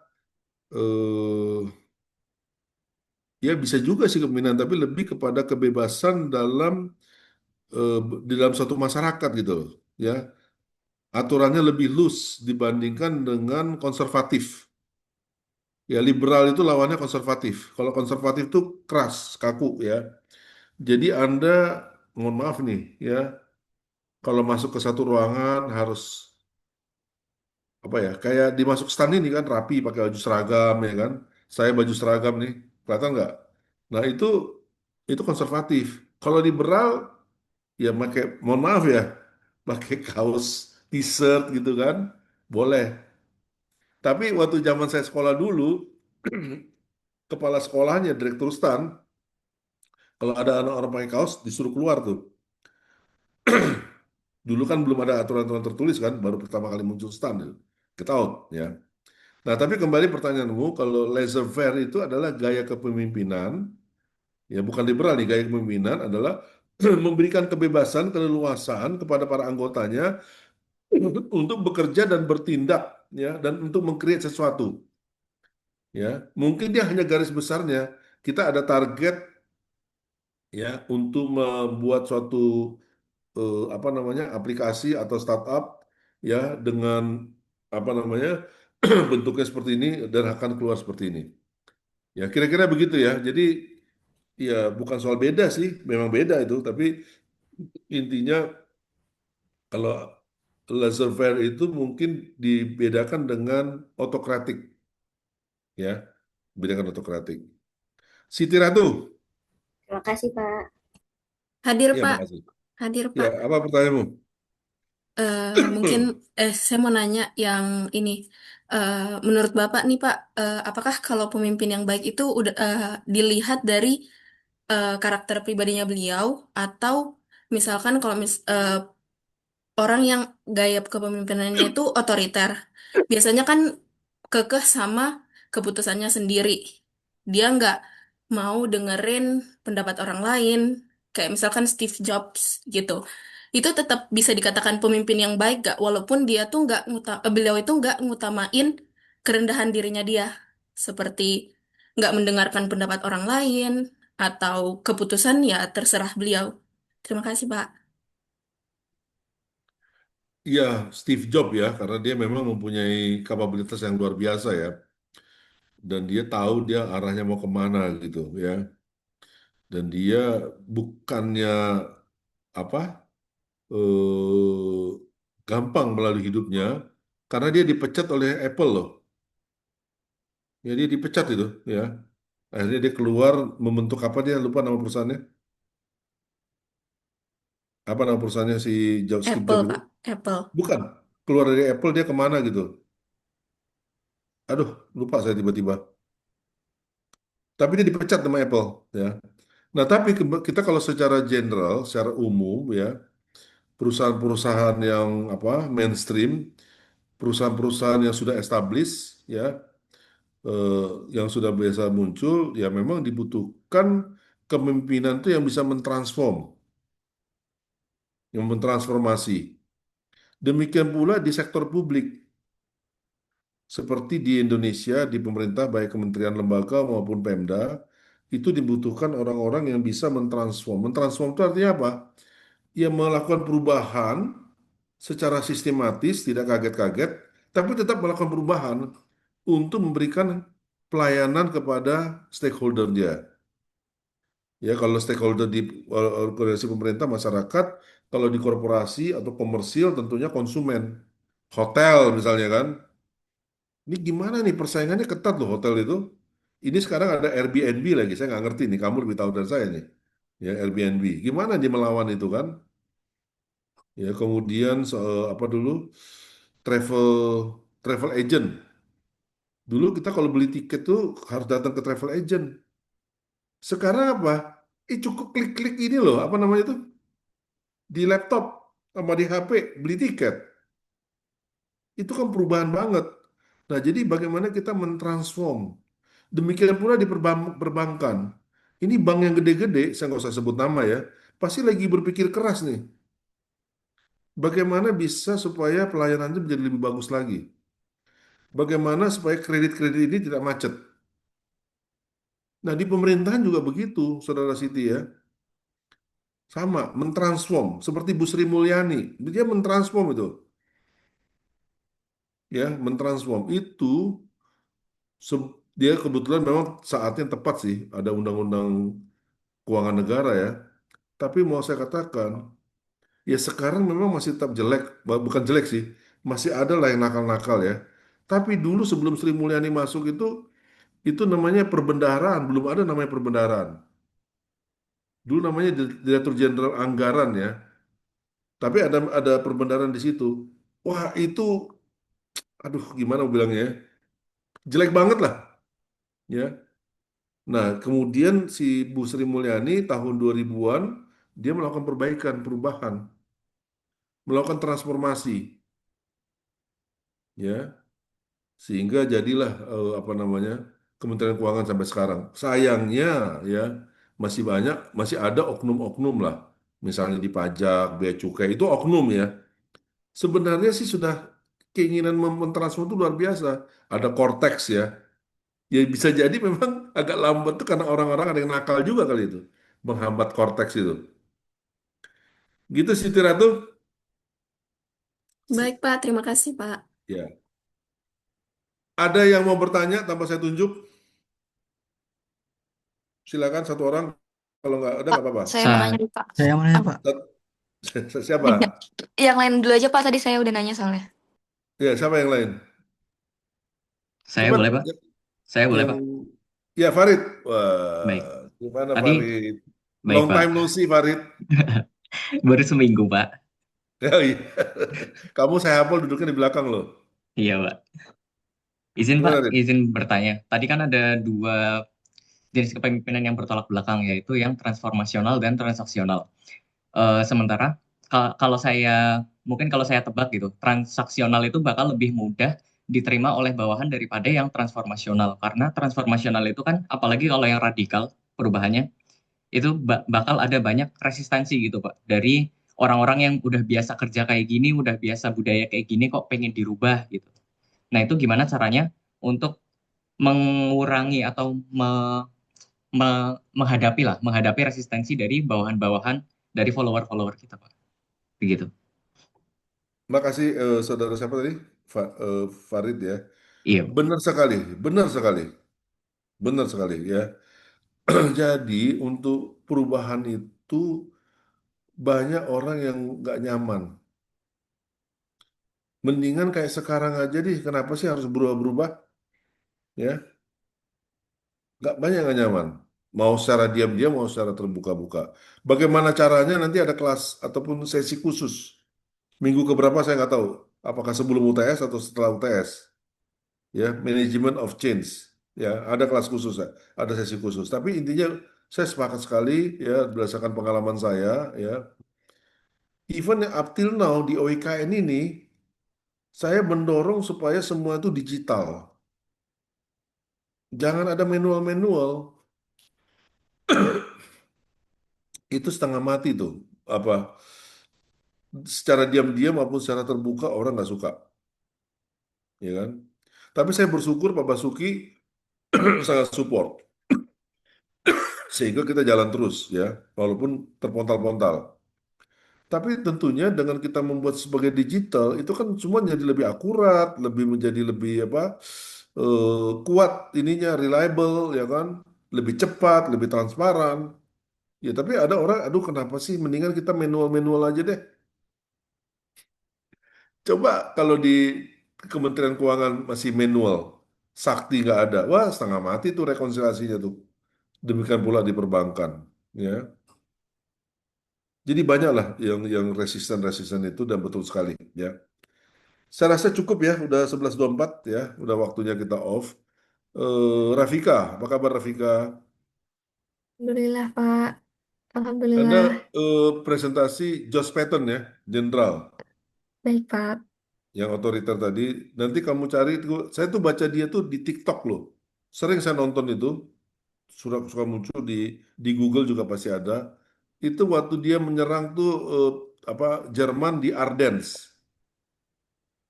eh, ya bisa juga sih kepemimpinan, tapi lebih kepada kebebasan di dalam suatu masyarakat gitu loh. Ya, aturannya lebih loose dibandingkan dengan konservatif. Ya, liberal itu lawannya konservatif. Kalau konservatif itu keras, kaku ya. Jadi Anda, mohon maaf nih ya, kalau masuk ke satu ruangan harus apa ya kayak dimasuk stan ini kan rapi pakai baju seragam ya kan, saya baju seragam nih, kelihatan nggak? Nah itu konservatif. Kalau liberal ya pakai, mohon maaf ya, pakai kaos t-shirt gitu kan boleh. Tapi waktu zaman saya sekolah dulu, kepala sekolahnya direktur stan, kalau ada anak orang pakai kaos disuruh keluar tuh. Dulu kan belum ada aturan-aturan tertulis kan, baru pertama kali muncul stan itu. Get out ya. Nah, tapi kembali pertanyaanmu, kalau laissez-faire itu adalah gaya kepemimpinan, ya bukan liberal nih, gaya kepemimpinan adalah memberikan kebebasan, keleluasaan kepada para anggotanya untuk bekerja dan bertindak, ya, dan untuk mengcreate sesuatu, ya. Mungkin dia hanya garis besarnya, kita ada target, ya, untuk membuat suatu apa namanya aplikasi atau startup, ya, dengan apa namanya bentuknya seperti ini dan akan keluar seperti ini. Ya, kira-kira begitu ya. Jadi, ya bukan soal beda sih, memang beda itu, tapi intinya kalau laissez-faire itu mungkin dibedakan dengan otokratik, ya, bedakan otokratik. Siti Ratu, Terima kasih Pak. Hadir, ya Pak. makasih. Hadir, Ya, Pak. apa pertanyaanmu? Mungkin saya mau nanya yang ini. Menurut Bapak nih, Pak, apakah kalau pemimpin yang baik itu udah dilihat dari karakter pribadinya beliau atau misalkan kalau orang yang gaya kepemimpinannya itu otoriter. Biasanya kan kekeh sama keputusannya sendiri. Dia nggak mau dengerin pendapat orang lain, kayak misalkan Steve Jobs gitu. Itu tetap bisa dikatakan pemimpin yang baik gak? Walaupun dia tuh beliau itu nggak ngutamain kerendahan dirinya dia, seperti nggak mendengarkan pendapat orang lain atau keputusan ya terserah beliau. Terima kasih, Pak. Iya, Steve Jobs ya, karena dia memang mempunyai kapabilitas yang luar biasa ya, dan dia tahu dia arahnya mau kemana gitu ya, dan dia bukannya apa gampang melalui hidupnya karena dia dipecat oleh Apple loh. Ya dia dipecat itu ya. Akhirnya dia keluar membentuk apa, dia lupa nama perusahaannya. Apa nama perusahaannya si Steve Apple, Jobs itu? Pak. Apple. Bukan. Keluar dari Apple dia kemana gitu. Aduh, lupa saya tiba-tiba. Tapi dia dipecat sama Apple, ya. Nah, tapi kita kalau secara general, secara umum, ya, perusahaan-perusahaan yang apa mainstream, perusahaan-perusahaan yang sudah established, ya, eh, yang sudah biasa muncul, ya memang dibutuhkan kepemimpinan itu yang bisa mentransform, yang mentransformasi. Demikian pula di sektor publik, seperti di Indonesia, di pemerintah, baik kementerian lembaga maupun Pemda, itu dibutuhkan orang-orang yang bisa mentransform. Mentransform itu artinya apa? Ya melakukan perubahan secara sistematis, tidak kaget-kaget, tapi tetap melakukan perubahan untuk memberikan pelayanan kepada stakeholder-nya. Ya, kalau stakeholder di organisasi pemerintah, masyarakat, kalau di korporasi atau komersil tentunya konsumen. Hotel misalnya kan. Ini gimana nih persaingannya ketat loh hotel itu. Ini sekarang ada Airbnb lagi, saya nggak ngerti nih, kamu lebih tahu dari saya nih. Ya, Airbnb. Gimana dia melawan itu kan? Ya, kemudian apa dulu? Travel travel agent. Dulu kita kalau beli tiket tuh harus datang ke travel agent. Sekarang apa? Cukup klik-klik ini loh, apa namanya itu? Di laptop sama di HP beli tiket. Itu kan perubahan banget. Nah, jadi bagaimana kita mentransform. Demikian pula di perbankan. Ini bank yang gede-gede, saya nggak usah sebut nama ya, pasti lagi berpikir keras nih. Bagaimana bisa supaya pelayanannya menjadi lebih bagus lagi? Bagaimana supaya kredit-kredit ini tidak macet? Nah, di pemerintahan juga begitu, Saudara Siti ya. Sama, mentransform. Seperti Bu Sri Mulyani, dia mentransform itu. Ya, mentransform. Itu dia kebetulan memang saatnya tepat sih, ada undang-undang keuangan negara ya. Tapi mau saya katakan, ya sekarang memang masih tetap jelek, bukan jelek sih, masih ada lah yang nakal-nakal ya. Tapi dulu sebelum Sri Mulyani masuk itu namanya perbendaharaan, belum ada namanya perbendaharaan. Dulu namanya Direktur Jenderal Anggaran ya, tapi ada perbendaharaan di situ. Wah itu, aduh gimana bilangnya ya, jelek banget lah ya. Nah kemudian si Bu Sri Mulyani tahun 2000-an dia melakukan perbaikan, perubahan, melakukan transformasi ya. Sehingga jadilah apa namanya Kementerian Keuangan sampai sekarang. Sayangnya ya masih ada oknum-oknum lah, misalnya di pajak, bea cukai itu oknum ya. Sebenarnya sih sudah keinginan mentransfer itu luar biasa. Ada Cortex ya, ya bisa jadi memang agak lambat tuh karena orang-orang ada yang nakal juga kali itu menghambat Cortex itu. Gitu sih Ratu. Baik, Pak. Terima kasih, Pak. Ya. Ada yang mau bertanya tanpa saya tunjuk? Silakan satu orang. Kalau nggak ada nggak apa-apa. Saya mau nanya nih, Pak. Saya mau nanya, Pak. Siapa? Yang lain dulu aja, Pak. Tadi saya udah nanya soalnya. Ya, siapa yang lain? Saya Cepat. boleh, Pak? Saya boleh, Yang Pak? ya Farid. Baik. Wah, gimana Tadi, Farid? baik, Long Pak. time no see, Farid. Baru seminggu, Pak. Oh, iya. Kamu saya hafal duduknya di belakang loh. Iya, Pak. Izin, Pak, Gimana, Rid? izin bertanya. Tadi kan ada dua jenis kepemimpinan yang bertolak belakang, yaitu yang transformasional dan transaksional. Sementara kalau mungkin kalau saya tebak gitu, transaksional itu bakal lebih mudah diterima oleh bawahan daripada yang transformasional. Karena transformasional itu kan, apalagi kalau yang radikal perubahannya, itu bakal ada banyak resistensi gitu Pak. Dari orang-orang yang udah biasa kerja kayak gini, udah biasa budaya kayak gini, kok pengen dirubah gitu. Nah itu gimana caranya untuk mengurangi atau menghadapi resistensi dari bawahan-bawahan dari follower-follower kita, Pak. Begitu. Makasih saudara siapa tadi? Farid ya. Iya. Benar sekali, benar sekali, benar sekali ya. Jadi untuk perubahan itu banyak orang yang nggak nyaman. Mendingan kayak sekarang aja deh. Kenapa sih harus berubah-berubah? Ya, nggak banyak yang nggak nyaman. Mau secara diam-diam, mau secara terbuka-buka. Bagaimana caranya? Nanti ada kelas ataupun sesi khusus. Minggu keberapa saya nggak tahu. Apakah sebelum UTS atau setelah UTS? ya, management of change. Ya, ada kelas khusus ya, ada sesi khusus. Tapi intinya saya sepakat sekali ya berdasarkan pengalaman saya ya. Even up till now di OIKN ini saya mendorong supaya semua itu digital. Jangan ada manual-manual. Itu setengah mati tuh. Apa secara diam-diam maupun secara terbuka orang nggak suka, ya kan? Tapi saya bersyukur Pak Basuki sangat support sehingga kita jalan terus ya, walaupun terpontal-pontal. Tapi tentunya dengan kita membuat sebagai digital itu kan semua jadi lebih akurat, lebih menjadi lebih apa kuat ininya, reliable ya kan, lebih cepat, lebih transparan. Ya tapi ada orang, aduh kenapa sih mendingan kita manual-manual aja deh. Coba kalau di Kementerian Keuangan masih manual, sakti nggak ada, wah setengah mati tuh rekonsiliasinya tuh. Demikian pula di perbankan, ya. Jadi banyaklah yang resisten itu dan betul sekali, ya. Saya rasa cukup ya, udah 11.24 ya, udah waktunya kita off. Rafika, apa kabar Rafika? Alhamdulillah, Pak. Anda Alhamdulillah. presentasi Josh Patton ya, Jenderal. Baik, Pak. Yang otoriter tadi, nanti kamu cari, saya tuh baca dia tuh di TikTok loh. Sering saya nonton itu, suka muncul di Google juga pasti ada. Itu waktu dia menyerang tuh apa Jerman di Ardennes.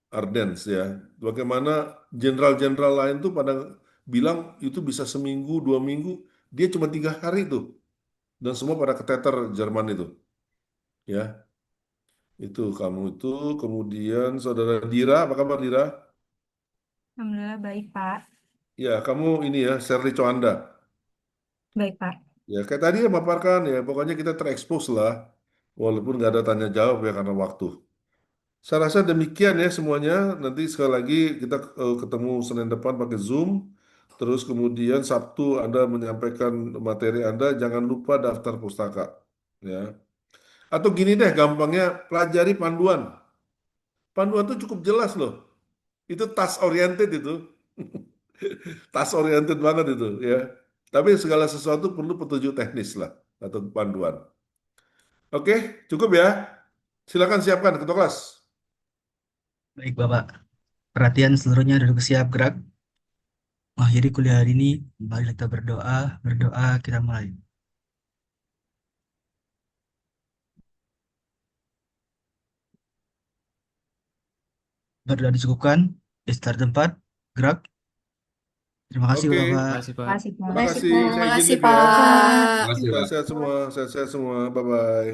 Ardennes ya. Bagaimana jenderal-jenderal lain tuh pada bilang itu bisa seminggu, 2 minggu, dia cuma 3 hari tuh. Dan semua pada keteter Jerman itu. Ya, itu kamu itu. Kemudian saudara Dira, apa kabar Dira? Alhamdulillah baik, Pak. Ya, kamu ini ya, Shirley Coanda. Baik, Pak. Ya, kayak tadi ya paparkan ya, pokoknya kita terekspos lah, walaupun nggak ada tanya jawab ya karena waktu. Saya rasa demikian ya semuanya. Nanti sekali lagi kita ketemu Senin depan pakai Zoom. Terus kemudian Sabtu Anda menyampaikan materi Anda, jangan lupa daftar pustaka. Ya. Atau gini deh, gampangnya pelajari panduan. Panduan itu cukup jelas loh. Itu task oriented itu. Task oriented banget itu ya. Tapi segala sesuatu perlu petunjuk teknis lah atau panduan. Oke, cukup ya. Silakan siapkan ketua kelas. Baik, Bapak. Perhatian seluruhnya duduk siap gerak. Mengakhiri kuliah hari ini, mari kita berdoa. Berdoa kita mulai. Berdoa disukupkan. Istirahat tempat. Gerak. Terima kasih, Oke. Bapak. Makasih, Pak. Makasih, Pak. Terima kasih. Saya Terima izin kasih, lihat ya. Pak. Terima kasih, Pak. Sehat-sehat semua. Sehat-sehat semua. Bye-bye.